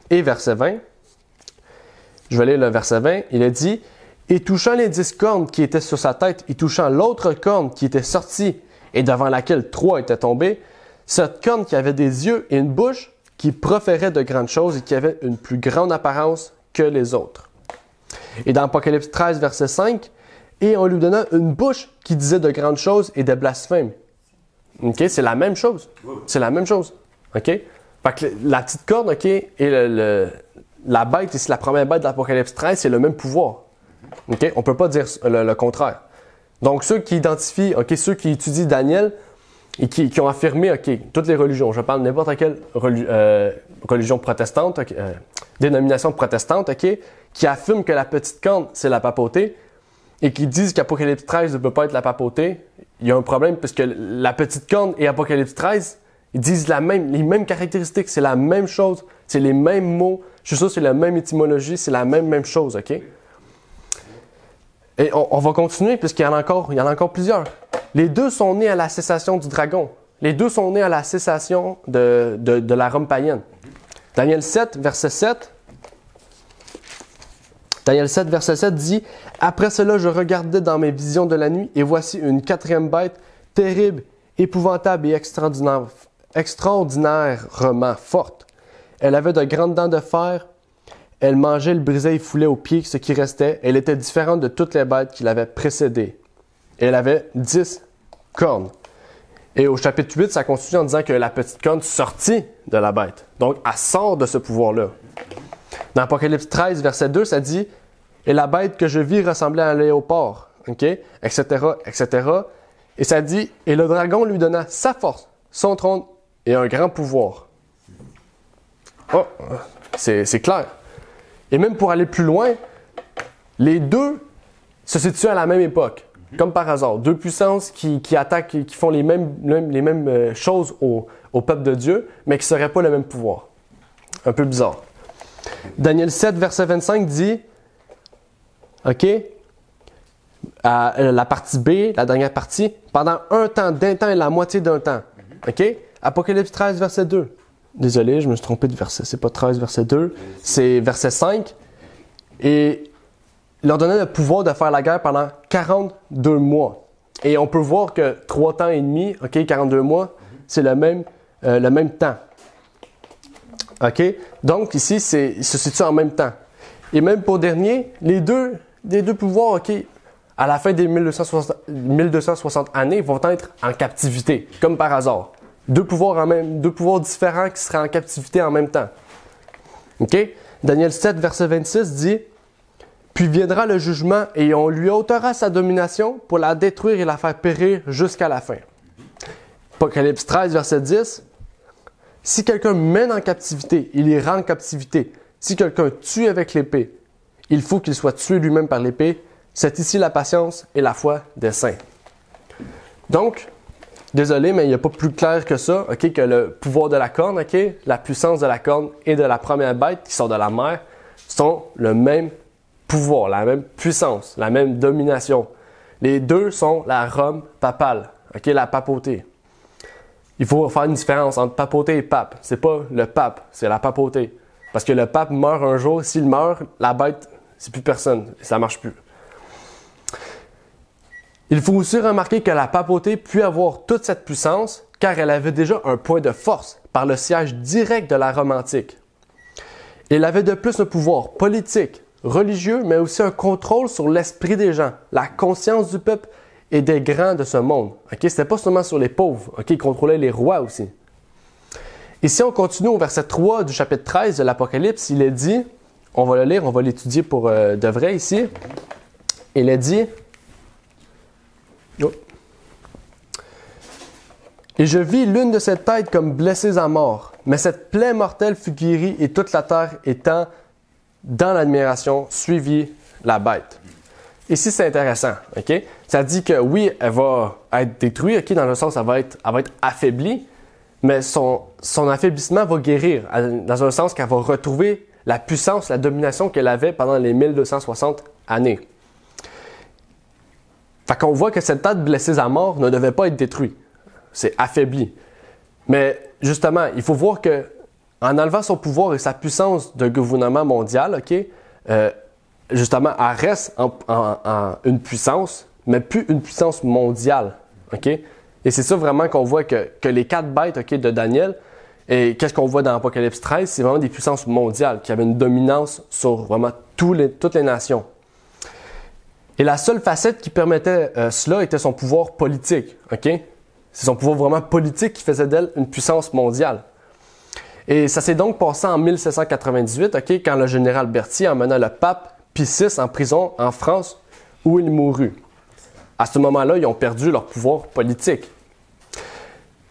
et verset 20, je vais lire le verset 20, il est dit « Et touchant les 10 cornes qui étaient sur sa tête, et touchant l'autre corne qui était sortie, et devant laquelle 3 étaient tombés, cette corne qui avait des yeux et une bouche qui proférait de grandes choses et qui avait une plus grande apparence que les autres. » Et dans Apocalypse 13, verset 5, « Et on lui donna une bouche qui disait de grandes choses et de blasphèmes. » OK? C'est la même chose. C'est la même chose. OK? Fait que la petite corne, OK, et la bête, ici, la première bête de l'Apocalypse 13, c'est le même pouvoir. OK? On ne peut pas dire le contraire. Donc, ceux qui identifient, OK, ceux qui étudient Daniel et qui ont affirmé, OK, toutes les religions, je parle de n'importe quelle religion protestante, dénomination protestante, OK, qui affirment que la petite corne, c'est la papauté et qui disent qu'Apocalypse 13 ne peut pas être la papauté, il y a un problème parce que la petite corne et Apocalypse 13, ils disent les mêmes caractéristiques, c'est la même chose, c'est les mêmes mots, je suis sûr que c'est la même étymologie, c'est la même chose, OK? Et on va continuer puisqu'il y en a encore plusieurs. Les deux sont nés à la cessation du dragon. Les deux sont nés à la cessation de la Rome païenne. Daniel 7, verset 7. Daniel 7, verset 7 dit « Après cela, je regardais dans mes visions de la nuit, et voici une quatrième bête, terrible, épouvantable et extraordinairement forte. Elle avait de grandes dents de fer, elle mangeait, elle brisait et foulait aux pieds ce qui restait. Elle était différente de toutes les bêtes qui l'avaient précédée. Elle avait 10 cornes. » Et au chapitre 8, ça continue en disant que la petite corne sortit de la bête. Donc, elle sort de ce pouvoir-là. Dans Apocalypse 13, verset 2, ça dit « Et la bête que je vis ressemblait à un léopard. » OK? Etc., etc. Et ça dit « Et le dragon lui donna sa force, son trône et un grand pouvoir. » Oh, c'est clair. Et même pour aller plus loin, les deux se situent à la même époque. Comme par hasard. Deux puissances qui attaquent, qui font les mêmes choses au peuple de Dieu, mais qui ne seraient pas le même pouvoir. Un peu bizarre. Daniel 7, verset 25 dit, OK, la partie B, la dernière partie, pendant un temps, d'un temps et la moitié d'un temps. OK? Apocalypse 13, verset 2. Désolé, je me suis trompé de verset. C'est pas 13, verset 2, c'est verset 5. Et il leur donnait le pouvoir de faire la guerre pendant 42 mois. Et on peut voir que 3 temps et demi, OK, 42 mois, c'est le même temps. OK? Donc, ici, ils se situent en même temps. Et même pour dernier, les deux pouvoirs, OK, à la fin des 1260 années, vont être en captivité, comme par hasard. Deux pouvoirs différents qui seraient en captivité en même temps. OK? Daniel 7, verset 26 dit Puis viendra le jugement et on lui ôtera sa domination pour la détruire et la faire périr jusqu'à la fin. Apocalypse 13, verset 10. Si quelqu'un mène en captivité, il ira en captivité. Si quelqu'un tue avec l'épée, il faut qu'il soit tué lui-même par l'épée. C'est ici la patience et la foi des saints. Donc, désolé, mais il n'y a pas plus clair que ça, que le pouvoir de la corne, la puissance de la corne et de la première bête qui sort de la mer sont le même pouvoir, la même puissance, la même domination. Les deux sont la Rome papale, la papauté. Il faut faire une différence entre papauté et pape. C'est pas le pape, c'est la papauté. Parce que le pape meurt un jour, s'il meurt, la bête, c'est plus personne, ça marche plus. Il faut aussi remarquer que la papauté put avoir toute cette puissance car elle avait déjà un point de force par le siège direct de la Rome antique. Elle avait de plus un pouvoir politique, religieux, mais aussi un contrôle sur l'esprit des gens, la conscience du peuple et des grands de ce monde. C'était pas seulement sur les pauvres, il contrôlait les rois aussi. Ici, on continue au verset 3 du chapitre 13 de l'Apocalypse. Il est dit, on va le lire, on va l'étudier pour de vrai ici. Il est dit, et je vis l'une de ces têtes comme blessée à mort, mais cette plaie mortelle fut guérie et toute la terre étant dans l'admiration suivit la bête. Ici, c'est intéressant. Ça dit que oui, elle va être détruite, dans le sens elle va être affaiblie, mais son affaiblissement va guérir, dans un sens qu'elle va retrouver la puissance, la domination qu'elle avait pendant les 1260 années. Fait qu'on voit que cette tête blessée à mort ne devait pas être détruite. C'est affaibli. Mais justement, il faut voir que en enlevant son pouvoir et sa puissance de gouvernement mondial, justement, elle reste en une puissance, mais plus une puissance mondiale. Et c'est ça vraiment qu'on voit que les 4 bêtes de Daniel, et qu'est-ce qu'on voit dans Apocalypse 13, c'est vraiment des puissances mondiales qui avaient une dominance sur vraiment toutes les nations. Et la seule facette qui permettait cela était son pouvoir politique. C'est son pouvoir vraiment politique qui faisait d'elle une puissance mondiale. Et ça s'est donc passé en 1798, quand le général Berthier emmena le pape Pie VI en prison en France où il mourut. À ce moment-là, ils ont perdu leur pouvoir politique.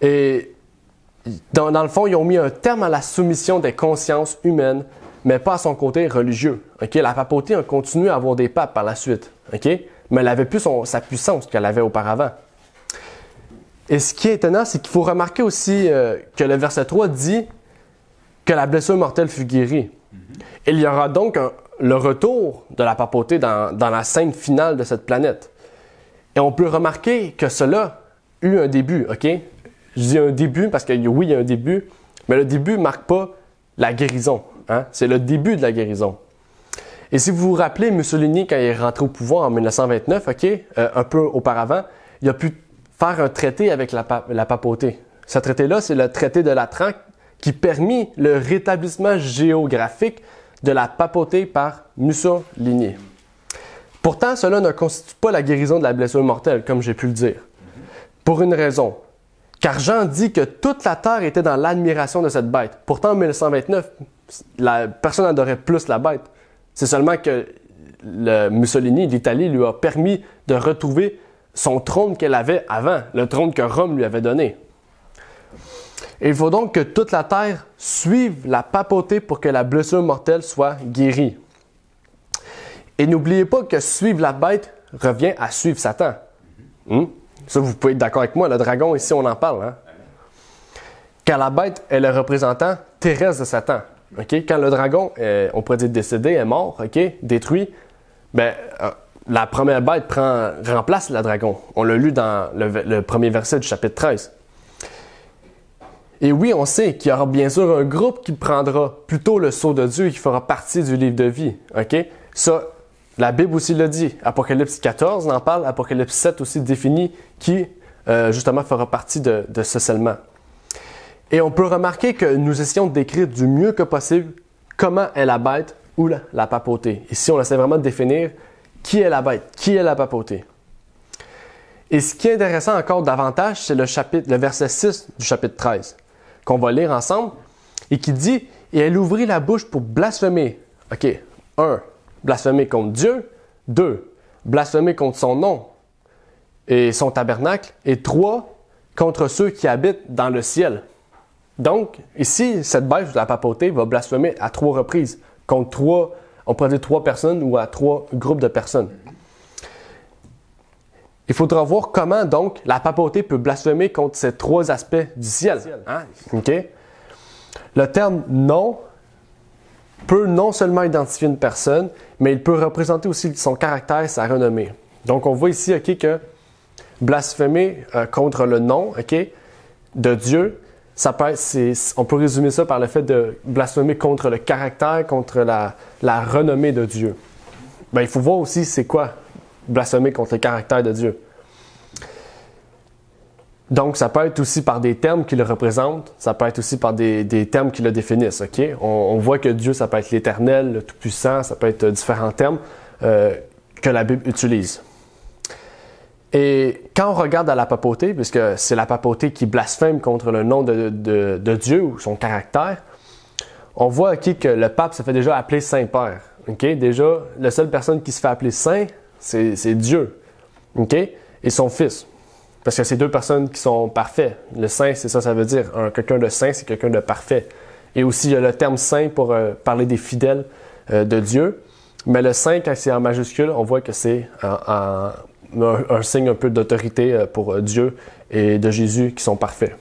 Et dans le fond, ils ont mis un terme à la soumission des consciences humaines, mais pas à son côté religieux. La papauté a continué à avoir des papes par la suite, mais elle n'avait plus sa puissance qu'elle avait auparavant. Et ce qui est étonnant, c'est qu'il faut remarquer aussi que le verset 3 dit que la blessure mortelle fut guérie. Il y aura donc le retour de la papauté dans la scène finale de cette planète. Et on peut remarquer que cela eut un début, Je dis un début parce que oui, il y a un début, mais le début ne marque pas la guérison. C'est le début de la guérison. Et si vous vous rappelez, Mussolini, quand il est rentré au pouvoir en 1929, un peu auparavant, il a pu faire un traité avec la papauté. Ce traité-là, c'est le traité de Latran qui permit le rétablissement géographique de la papauté par Mussolini. Pourtant, cela ne constitue pas la guérison de la blessure mortelle, comme j'ai pu le dire. Pour une raison. Car Jean dit que toute la terre était dans l'admiration de cette bête. Pourtant, en 1929, personne n'adorait plus la bête. C'est seulement que Mussolini, l'Italie, lui a permis de retrouver son trône qu'elle avait avant, le trône que Rome lui avait donné. Et il faut donc que toute la terre suive la papauté pour que la blessure mortelle soit guérie. Et n'oubliez pas que suivre la bête revient à suivre Satan. Ça, vous pouvez être d'accord avec moi, le dragon, ici, on en parle. Car la bête est le représentant terrestre de Satan. Quand le dragon, on pourrait dire décédé, est mort, détruit, la première bête remplace le dragon. On l'a lu dans le premier verset du chapitre 13. Et oui, on sait qu'il y aura bien sûr un groupe qui prendra plutôt le sceau de Dieu et qui fera partie du livre de vie. Ça, la Bible aussi le dit. Apocalypse 14 en parle, Apocalypse 7 aussi définit qui, justement, fera partie de ce scellement. Et on peut remarquer que nous essayons de décrire du mieux que possible comment est la bête ou la papauté. Ici, on essaie vraiment de définir qui est la bête, qui est la papauté. Et ce qui est intéressant encore davantage, c'est le verset 6 du chapitre 13, qu'on va lire ensemble, et qui dit « Et elle ouvrit la bouche pour blasphémer. » 1. blasphémer contre Dieu. 2, blasphémer contre son nom et son tabernacle. Et 3, contre ceux qui habitent dans le ciel. Donc, ici, cette bête de la papauté va blasphémer à 3 reprises, contre 3, on pourrait dire 3 personnes ou à 3 groupes de personnes. Il faudra voir comment, donc, la papauté peut blasphémer contre ces 3 aspects du ciel. Hein? Okay? Le terme « nom » peut non seulement identifier une personne, mais il peut représenter aussi son caractère, sa renommée. Donc, on voit ici que blasphémer contre le nom de Dieu, ça peut être, on peut résumer ça par le fait de blasphémer contre le caractère, contre la renommée de Dieu. Ben, il faut voir aussi c'est quoi blasphémer contre le caractère de Dieu. Donc, ça peut être aussi par des termes qui le représentent, ça peut être aussi par des termes qui le définissent. On voit que Dieu, ça peut être l'Éternel, le Tout-Puissant, ça peut être différents termes que la Bible utilise. Et quand on regarde à la papauté, puisque c'est la papauté qui blasphème contre le nom de Dieu ou son caractère, on voit que le pape se fait déjà appeler Saint-Père. Déjà, la seule personne qui se fait appeler Saint, c'est Dieu et son Fils. Parce que c'est 2 personnes qui sont parfaits. Le Saint, c'est ça veut dire. Quelqu'un de saint, c'est quelqu'un de parfait. Et aussi, il y a le terme Saint pour parler des fidèles de Dieu. Mais le Saint, quand c'est en majuscule, on voit que c'est un signe un peu d'autorité pour Dieu et de Jésus qui sont parfaits.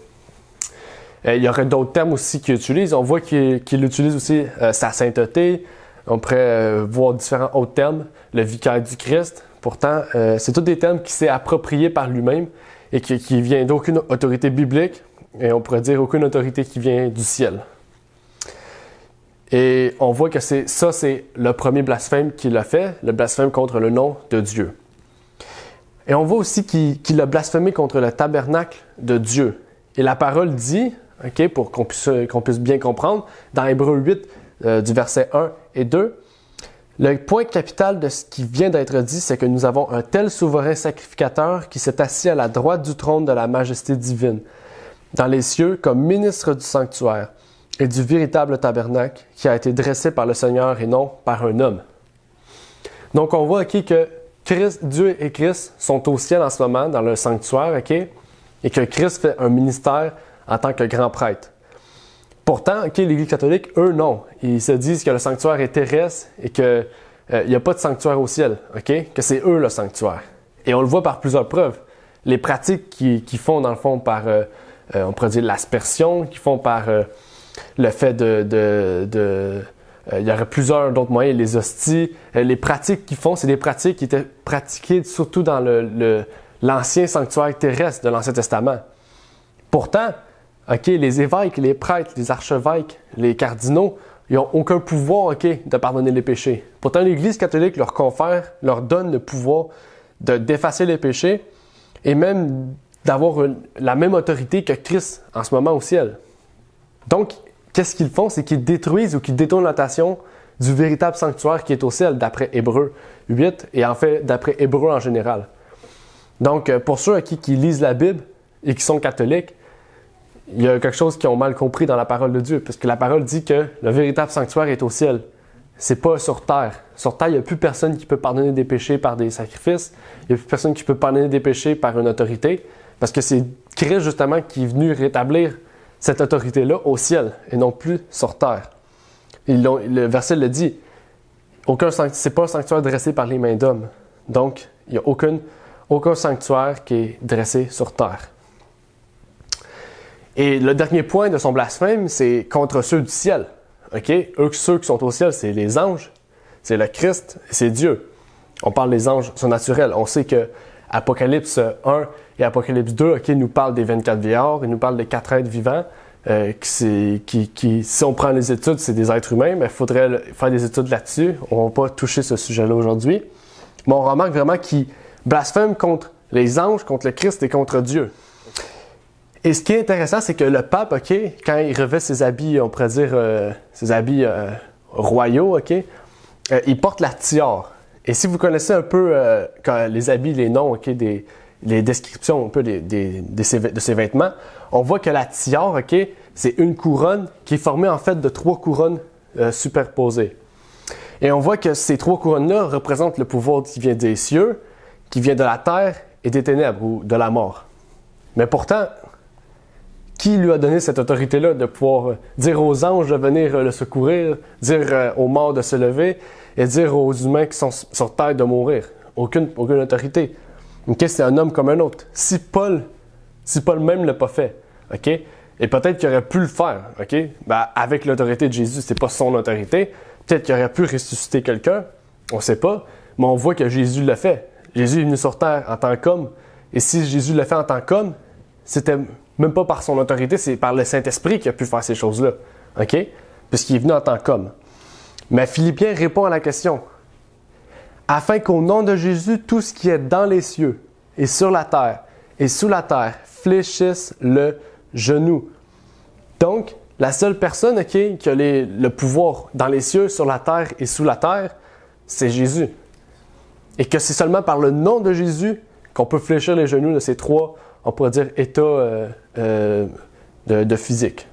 Il y aurait d'autres termes aussi qu'il utilise. On voit qu'il utilise aussi sa sainteté. On pourrait voir différents autres termes. Le vicaire du Christ. Pourtant, c'est tous des termes qui s'est appropriés par lui-même et qui vient d'aucune autorité biblique. Et on pourrait dire aucune autorité qui vient du ciel. Et on voit que c'est le premier blasphème qu'il a fait, le blasphème contre le nom de Dieu. Et on voit aussi qu'il a blasphémé contre le tabernacle de Dieu. Et la parole dit, pour qu'on puisse bien comprendre, dans Hébreux 8, du verset 1 et 2, le point capital de ce qui vient d'être dit, c'est que nous avons un tel souverain sacrificateur qui s'est assis à la droite du trône de la majesté divine, dans les cieux comme ministre du sanctuaire et du véritable tabernacle qui a été dressé par le Seigneur et non par un homme. Donc on voit que Dieu et Christ sont au ciel en ce moment, dans le sanctuaire, et que Christ fait un ministère en tant que grand prêtre. Pourtant, l'Église catholique, eux, non. Ils se disent que le sanctuaire est terrestre et qu'il n'y a pas de sanctuaire au ciel, que c'est eux le sanctuaire. Et on le voit par plusieurs preuves. Les pratiques qu'ils font, dans le fond, par, on pourrait dire, l'aspersion, qu'ils font par le fait il y aurait plusieurs d'autres moyens, les hosties. Les pratiques qu'ils font, c'est des pratiques qui étaient pratiquées surtout dans l'ancien sanctuaire terrestre de l'Ancien Testament. Pourtant, les évêques, les prêtres, les archevêques, les cardinaux, ils n'ont aucun pouvoir de pardonner les péchés. Pourtant, l'Église catholique leur donne le pouvoir d'effacer les péchés et même d'avoir la même autorité que Christ en ce moment au ciel. Donc, qu'est-ce qu'ils font? C'est qu'ils détruisent ou qu'ils détournent l'attention du véritable sanctuaire qui est au ciel, d'après Hébreux 8, et en fait, d'après Hébreux en général. Donc, pour ceux qui lisent la Bible et qui sont catholiques, il y a quelque chose qu'ils ont mal compris dans la parole de Dieu, parce que la parole dit que le véritable sanctuaire est au ciel. C'est pas sur terre. Sur terre, il n'y a plus personne qui peut pardonner des péchés par des sacrifices. Il n'y a plus personne qui peut pardonner des péchés par une autorité, parce que c'est Christ, justement, qui est venu rétablir cette autorité-là au ciel, et non plus sur terre. Le verset le dit, c'est pas un sanctuaire dressé par les mains d'hommes. Donc, il n'y a aucun sanctuaire qui est dressé sur terre. Et le dernier point de son blasphème, c'est contre ceux du ciel. Ceux qui sont au ciel, c'est les anges, c'est le Christ, c'est Dieu. On parle des anges surnaturels. On sait que Apocalypse 1 et Apocalypse 2 nous parlent des 24 vieillards, ils nous parlent des 4 êtres vivants, qui, si on prend les études, c'est des êtres humains, mais il faudrait faire des études là-dessus. On ne va pas toucher ce sujet-là aujourd'hui. Mais on remarque vraiment qu'ils blasphèment contre les anges, contre le Christ et contre Dieu. Et ce qui est intéressant, c'est que le pape, quand il revêt ses habits, on pourrait dire ses habits royaux, il porte la tiare. Et si vous connaissez un peu les habits, les noms, les descriptions un peu de ces vêtements, on voit que la tiare, c'est une couronne qui est formée en fait de 3 couronnes superposées. Et on voit que ces 3 couronnes-là représentent le pouvoir qui vient des cieux, qui vient de la terre et des ténèbres ou de la mort. Mais pourtant, qui lui a donné cette autorité-là de pouvoir dire aux anges de venir le secourir, dire aux morts de se lever et dire aux humains qui sont sur terre de mourir? Aucune autorité. Okay? C'est un homme comme un autre. Si Paul même ne l'a pas fait, okay? Et peut-être qu'il aurait pu le faire, okay? Avec l'autorité de Jésus, c'est pas son autorité. Peut-être qu'il aurait pu ressusciter quelqu'un, on ne sait pas, mais on voit que Jésus l'a fait. Jésus est venu sur terre en tant qu'homme, et si Jésus l'a fait en tant qu'homme, c'était même pas par son autorité, c'est par le Saint-Esprit qu'il a pu faire ces choses-là, ok? Puisqu'il est venu en tant qu'homme. Mais Philippiens répond à la question. Afin qu'au nom de Jésus, tout ce qui est dans les cieux et sur la terre et sous la terre fléchisse le genou. Donc, la seule personne okay, qui a le pouvoir dans les cieux, sur la terre et sous la terre, c'est Jésus. Et que c'est seulement par le nom de Jésus qu'on peut fléchir les genoux de ces 3, on pourrait dire, états de physique.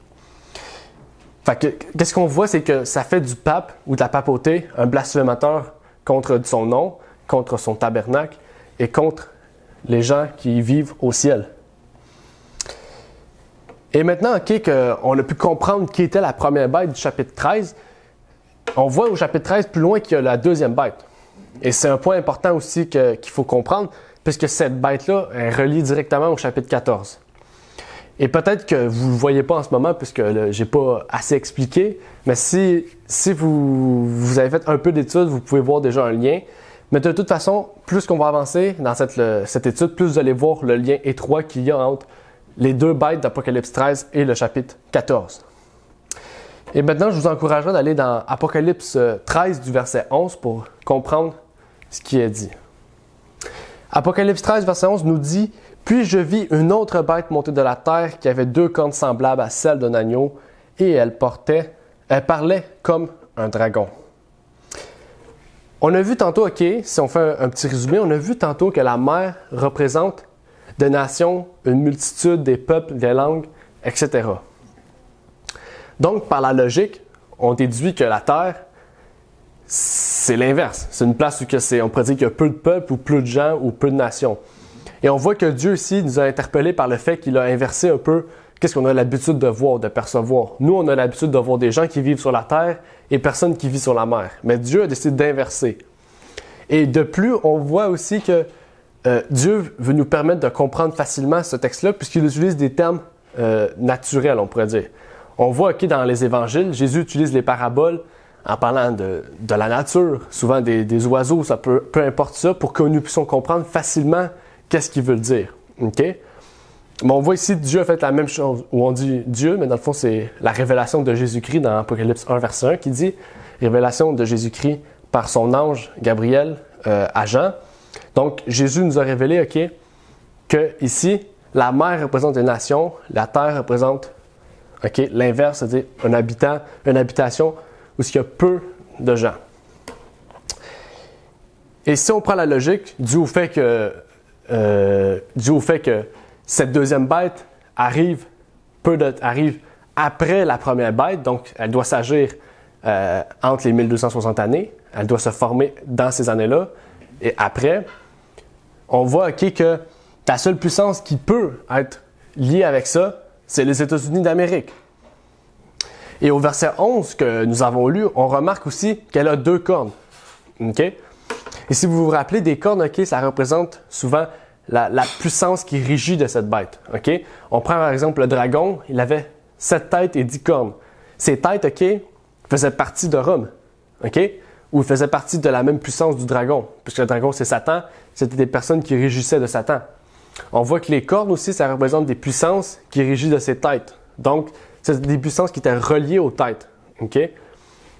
Fait que, qu'est-ce qu'on voit, c'est que ça fait du pape ou de la papauté un blasphémateur contre son nom, contre son tabernacle et contre les gens qui vivent au ciel. Et maintenant, OK, qu'on a pu comprendre qui était la première bête du chapitre 13, on voit au chapitre 13 plus loin qu'il y a la deuxième bête. Et c'est un point important aussi qu'il faut comprendre, puisque cette bête-là est reliée directement au chapitre 14. Et peut-être que vous ne le voyez pas en ce moment, puisque je n'ai pas assez expliqué, mais si vous avez fait un peu d'études, vous pouvez voir déjà un lien. Mais de toute façon, plus qu'on va avancer dans cette étude, plus vous allez voir le lien étroit qu'il y a entre les 2 bêtes d'Apocalypse 13 et le chapitre 14. Et maintenant, je vous encouragerai d'aller dans Apocalypse 13 du verset 11 pour comprendre ce qui est dit. Apocalypse 13, verset 11 nous dit « Puis je vis une autre bête monter de la terre qui avait 2 cornes semblables à celles d'un agneau, et elle parlait comme un dragon. » On a vu tantôt, OK, si on fait un petit résumé, on a vu tantôt que la mer représente des nations, une multitude, des peuples, des langues, etc. Donc, par la logique, on déduit que la Terre, c'est l'inverse. C'est une place où on pourrait dire qu'il y a peu de peuples ou peu de gens ou peu de nations. Et on voit que Dieu ici nous a interpellés par le fait qu'il a inversé un peu qu'est-ce qu'on a l'habitude de voir, de percevoir. Nous, on a l'habitude de voir des gens qui vivent sur la terre et personne qui vit sur la mer. Mais Dieu a décidé d'inverser. Et de plus, on voit aussi que Dieu veut nous permettre de comprendre facilement ce texte-là puisqu'il utilise des termes naturels, on pourrait dire. On voit que dans les évangiles, Jésus utilise les paraboles en parlant de la nature, souvent des oiseaux, ça peu importe ça, pour que nous puissions comprendre facilement qu'est-ce qu'il veut dire. Okay? Mais on voit ici Dieu a fait la même chose, où on dit Dieu, mais dans le fond, c'est la révélation de Jésus-Christ dans Apocalypse 1, verset 1, qui dit « Révélation de Jésus-Christ par son ange Gabriel à Jean ». Donc, Jésus nous a révélé, OK, que ici, la mer représente une nation, la terre représente, OK, l'inverse, c'est-à-dire un habitant, une habitation où il y a peu de gens. Et si on prend la logique, dû au fait que cette deuxième bête arrive après la première bête, donc elle doit s'agir entre les 1260 années, elle doit se former dans ces années-là, et après, on voit OK, que la seule puissance qui peut être liée avec ça, c'est les États-Unis d'Amérique. Et au verset 11 que nous avons lu, on remarque aussi qu'elle a 2 cornes. Okay? Et si vous vous rappelez, des cornes, OK, ça représente souvent la puissance qui régit de cette bête. Okay? On prend par exemple le dragon, il avait 7 têtes et 10 cornes. Ces têtes, OK, faisaient partie de Rome, OK? Ou faisaient partie de la même puissance du dragon, puisque le dragon, c'est Satan, c'était des personnes qui régissaient de Satan. On voit que les cornes aussi, ça représente des puissances qui régissent de ces têtes. Donc, c'est des puissances qui étaient reliées aux têtes. Okay?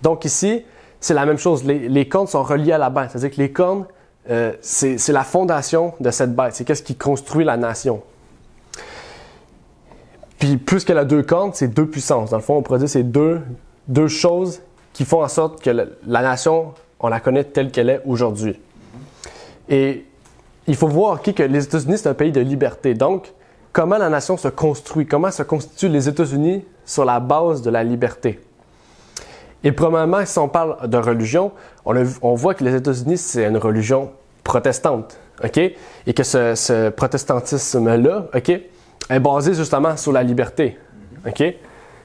Donc ici, c'est la même chose. Les cornes sont reliées à la bête. C'est-à-dire que les cornes, c'est la fondation de cette bête. C'est qu'est-ce qui construit la nation. Puis, plus qu'elle a 2 cornes, c'est 2 puissances. Dans le fond, on pourrait dire que c'est deux choses qui font en sorte que la nation, on la connaît telle qu'elle est aujourd'hui. Et il faut voir okay, que les États-Unis, c'est un pays de liberté. Donc, comment la nation se construit? Comment se constituent les États-Unis sur la base de la liberté? Et premièrement, si on parle de religion, on voit que les États-Unis, c'est une religion protestante, OK? Et que ce protestantisme-là, OK, est basé justement sur la liberté, OK?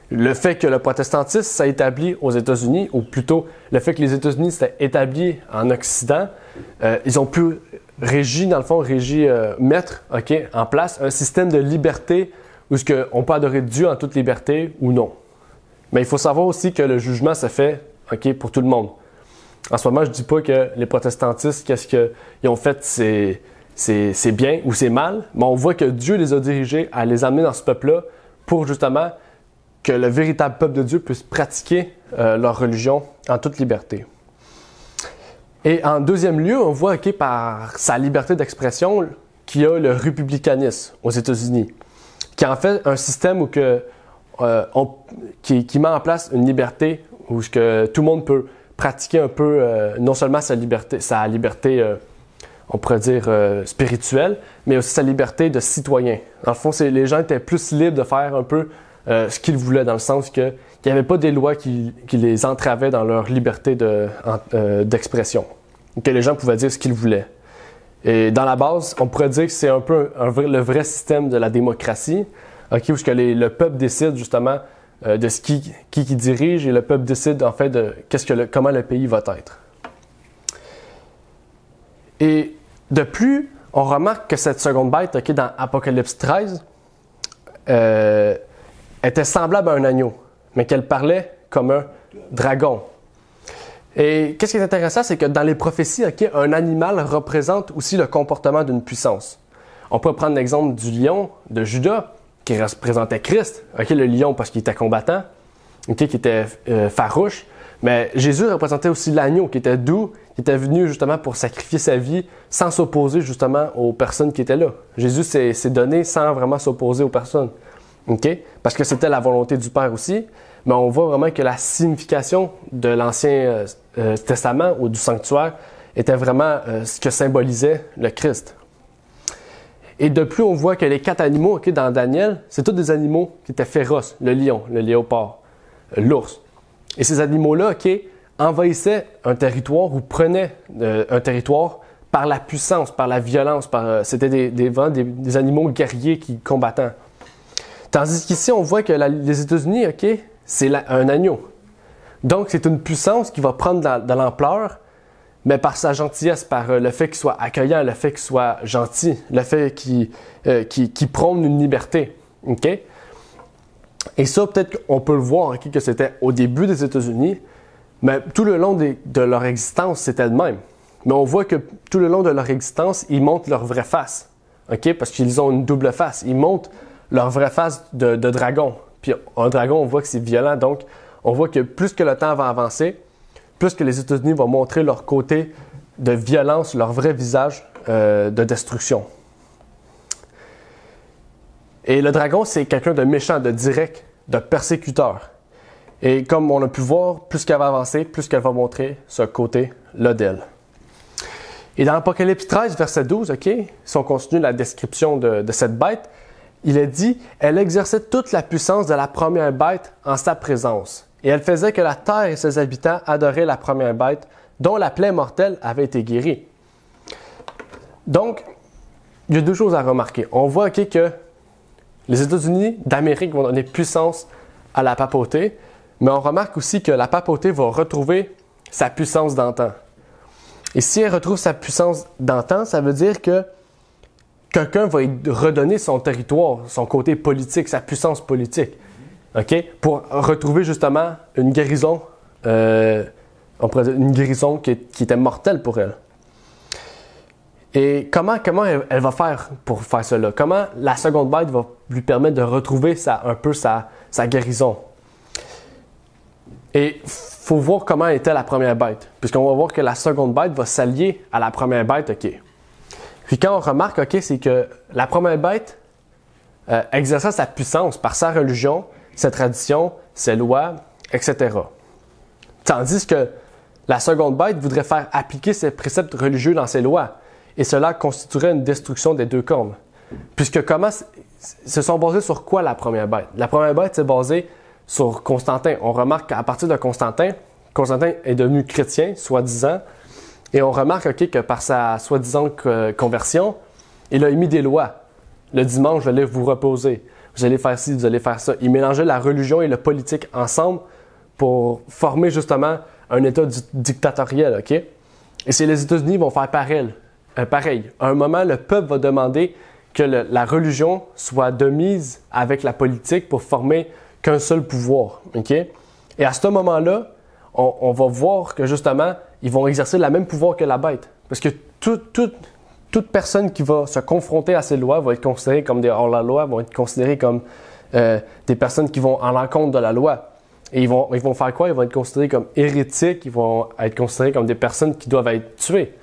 Le fait que le protestantisme s'est établi aux États-Unis, ou plutôt le fait que les États-Unis s'étaient établis en Occident, ils ont pu mettre, OK, en place un système de liberté où on peut adorer Dieu en toute liberté ou non. Mais il faut savoir aussi que le jugement se fait, OK, pour tout le monde. En ce moment, je ne dis pas que les protestantistes, qu'est-ce qu'ils ont fait, c'est bien ou c'est mal, mais on voit que Dieu les a dirigés à les amener dans ce peuple-là pour justement que le véritable peuple de Dieu puisse pratiquer leur religion en toute liberté. Et en deuxième lieu, on voit, OK, par sa liberté d'expression, qu'il y a le républicanisme aux États-Unis, qui est en fait un système qui met en place une liberté où que tout le monde peut pratiquer un peu, non seulement sa liberté on pourrait dire spirituelle, mais aussi sa liberté de citoyen. Dans le fond, les gens étaient plus libres de faire un peu ce qu'ils voulaient, dans le sens qu'il n'y avait pas des lois qui les entravaient dans leur liberté d'expression. Que les gens pouvaient dire ce qu'ils voulaient. Et dans la base, on pourrait dire que c'est un peu le vrai système de la démocratie, OK, où le peuple décide justement de ce qui dirige, et le peuple décide en fait de comment le pays va être. Et de plus, on remarque que cette seconde bête, OK, dans Apocalypse 13, était semblable à un agneau, mais qu'elle parlait comme un dragon. Et qu'est-ce qui est intéressant, c'est que dans les prophéties, OK, un animal représente aussi le comportement d'une puissance. On peut prendre l'exemple du lion de Juda, qui représentait Christ, OK, le lion parce qu'il était combattant, OK, qui était farouche, mais Jésus représentait aussi l'agneau, qui était doux, qui était venu justement pour sacrifier sa vie sans s'opposer justement aux personnes qui étaient là. Jésus s'est donné sans vraiment s'opposer aux personnes, OK, parce que c'était la volonté du Père aussi, mais on voit vraiment que la signification de l'Ancien Testament ou du sanctuaire était vraiment ce que symbolisait le Christ. Et de plus, on voit que les 4 animaux, OK, dans Daniel, c'est tous des animaux qui étaient féroces. Le lion, le léopard, l'ours. Et ces animaux-là, OK, envahissaient un territoire ou prenaient un territoire par la puissance, par la violence. C'était des animaux guerriers qui combattaient. Tandis qu'ici, on voit que les États-Unis, OK, c'est un agneau. Donc, c'est une puissance qui va prendre de l'ampleur, mais par sa gentillesse, par le fait qu'il soit accueillant, le fait qu'il soit gentil, le fait qu'il prône une liberté. OK? Et ça, peut-être qu'on peut le voir, OK, que c'était au début des États-Unis, mais tout le long de leur existence, c'était le même. Mais on voit que tout le long de leur existence, ils montrent leur vraie face. OK? Parce qu'ils ont une double face. Ils montrent leur vraie face de dragon. Puis un dragon, on voit que c'est violent. Donc, on voit que plus que le temps va avancer, plus que les États-Unis vont montrer leur côté de violence, leur vrai visage de destruction. Et le dragon, c'est quelqu'un de méchant, de direct, de persécuteur. Et comme on a pu voir, plus qu'elle va avancer, plus qu'elle va montrer ce côté-là d'elle. Et dans Apocalypse 13, verset 12, OK, si on continue la description de cette bête, il est dit « Elle exerçait toute la puissance de la première bête en sa présence. Et elle faisait que la terre et ses habitants adoraient la première bête, dont la plaie mortelle avait été guérie. » Donc, il y a 2 choses à remarquer. On voit, OK, que les États-Unis d'Amérique vont donner puissance à la papauté, mais on remarque aussi que la papauté va retrouver sa puissance d'antan. Et si elle retrouve sa puissance d'antan, ça veut dire que quelqu'un va lui redonner son territoire, son côté politique, sa puissance politique, OK? Pour retrouver justement une guérison, on pourrait dire une guérison qui était mortelle pour elle. Et comment elle va faire pour faire cela? Comment la seconde bête va lui permettre de retrouver un peu sa guérison? Et il faut voir comment était la première bête, puisqu'on va voir que la seconde bête va s'allier à la première bête, OK? Puis quand on remarque, OK, c'est que la première bête exerçait sa puissance par sa religion, ses traditions, ses lois, etc. Tandis que la seconde bête voudrait faire appliquer ses préceptes religieux dans ses lois, et cela constituerait une destruction des 2 cornes. Puisque se sont basés sur quoi la première bête? La première bête s'est basée sur Constantin. On remarque qu'à partir de Constantin est devenu chrétien, soi-disant, et on remarque que par sa soi-disant conversion, il a émis des lois. Le dimanche, vous allez vous reposer. Vous allez faire ci, vous allez faire ça. Il mélangeait la religion et le politique ensemble pour former justement un État dictatorial. Okay? Et c'est les États-Unis vont faire pareil. À un moment, le peuple va demander que la religion soit de mise avec la politique pour former qu'un seul pouvoir. Okay? Et à ce moment-là, on va voir que justement, ils vont exercer le même pouvoir que la bête. Parce que toute personne qui va se confronter à ces lois va être considérée comme des hors-la-loi, vont être considérées comme des personnes qui vont en l'encontre de la loi. Et ils vont faire quoi? Ils vont être considérés comme hérétiques, ils vont être considérés comme des personnes qui doivent être tuées.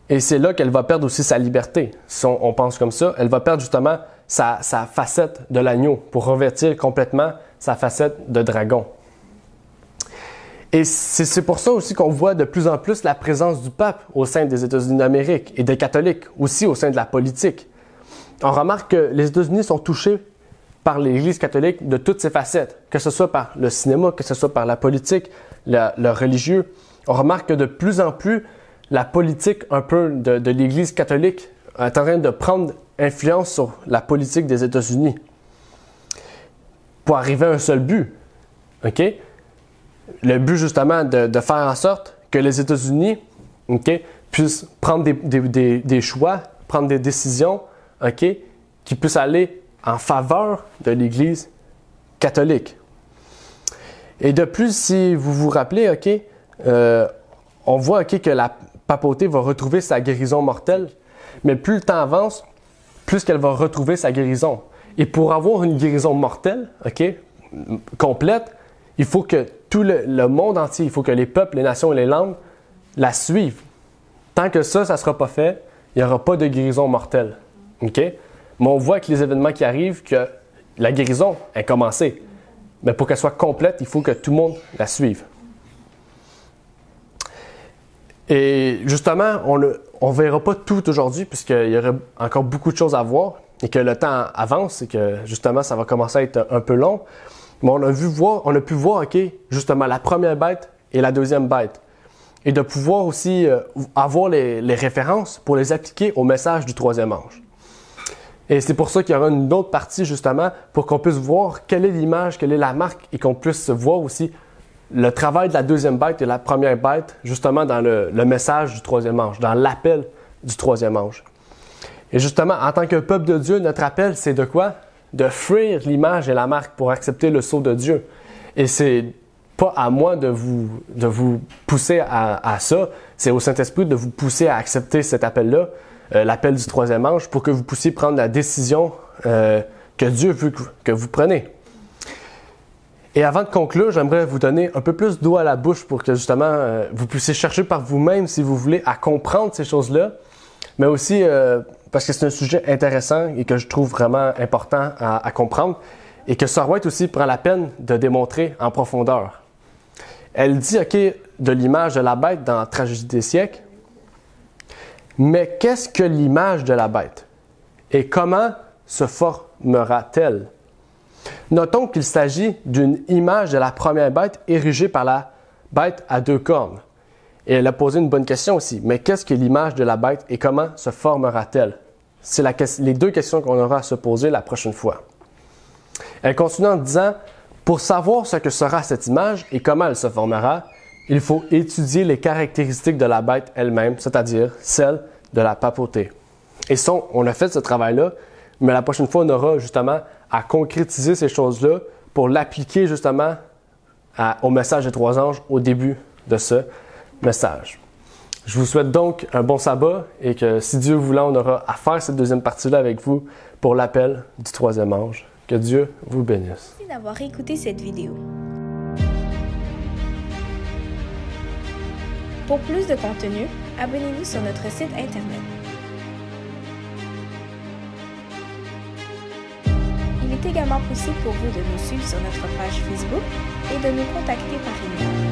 Et c'est là qu'elle va perdre aussi sa liberté. Si on pense comme ça, elle va perdre justement sa facette de l'agneau pour revêtir complètement sa facette de dragon. Et c'est pour ça aussi qu'on voit de plus en plus la présence du pape au sein des États-Unis d'Amérique et des catholiques, aussi au sein de la politique. On remarque que les États-Unis sont touchés par l'Église catholique de toutes ses facettes, que ce soit par le cinéma, que ce soit par la politique, le religieux. On remarque que de plus en plus, la politique un peu de l'Église catholique est en train de prendre influence sur la politique des États-Unis pour arriver à un seul but. OK? Le but justement de faire en sorte que les États-Unis puissent prendre des choix, prendre des décisions qui puissent aller en faveur de l'Église catholique. Et de plus, si vous vous rappelez, on voit que la papauté va retrouver sa guérison mortelle, mais plus le temps avance, plus qu'elle va retrouver sa guérison. Et pour avoir une guérison mortelle, complète, il faut que tout le monde entier, il faut que les peuples, les nations et les langues la suivent. Tant que ça ne sera pas fait, il n'y aura pas de guérison mortelle. Mais on voit que les événements qui arrivent, que la guérison est commencée. Mais pour qu'elle soit complète, il faut que tout le monde la suive. Et justement, on ne verra pas tout aujourd'hui, puisqu'il y aura encore beaucoup de choses à voir, et que le temps avance, et que justement, ça va commencer à être un peu long. Mais on a pu voir, justement, la première bête et la deuxième bête. Et de pouvoir aussi avoir les références pour les appliquer au message du troisième ange. Et c'est pour ça qu'il y aura une autre partie, justement, pour qu'on puisse voir quelle est l'image, quelle est la marque, et qu'on puisse voir aussi le travail de la deuxième bête et la première bête, justement, dans le message du troisième ange, dans l'appel du troisième ange. Et justement, en tant que peuple de Dieu, notre appel, c'est de quoi? De fuir l'image et la marque pour accepter le sceau de Dieu. Et c'est pas à moi de vous pousser à ça, c'est au Saint-Esprit de vous pousser à accepter cet appel-là, l'appel du troisième ange, pour que vous puissiez prendre la décision que Dieu veut que vous preniez. Et avant de conclure, j'aimerais vous donner un peu plus d'eau à la bouche pour que justement vous puissiez chercher par vous-même, si vous voulez, à comprendre ces choses-là, mais aussi parce que c'est un sujet intéressant et que je trouve vraiment important à comprendre, et que Sœur White aussi prend la peine de démontrer en profondeur. Elle dit, de l'image de la bête dans Tragédie des siècles, mais qu'est-ce que l'image de la bête? Et comment se formera-t-elle? Notons qu'il s'agit d'une image de la première bête érigée par la bête à deux cornes. Et elle a posé une bonne question aussi. Mais qu'est-ce que l'image de la bête et comment se formera-t-elle? C'est les deux questions qu'on aura à se poser la prochaine fois. Elle continue en disant, pour savoir ce que sera cette image et comment elle se formera, il faut étudier les caractéristiques de la bête elle-même, c'est-à-dire celles de la papauté. Et ça, on a fait ce travail-là, mais la prochaine fois, on aura justement à concrétiser ces choses-là pour l'appliquer justement au message des trois anges au début de ce message. Je vous souhaite donc un bon sabbat et que si Dieu voulant, on aura à faire cette deuxième partie-là avec vous pour l'appel du troisième ange. Que Dieu vous bénisse. Merci d'avoir écouté cette vidéo. Pour plus de contenu, abonnez-vous sur notre site Internet. Il est également possible pour vous de nous suivre sur notre page Facebook et de nous contacter par email.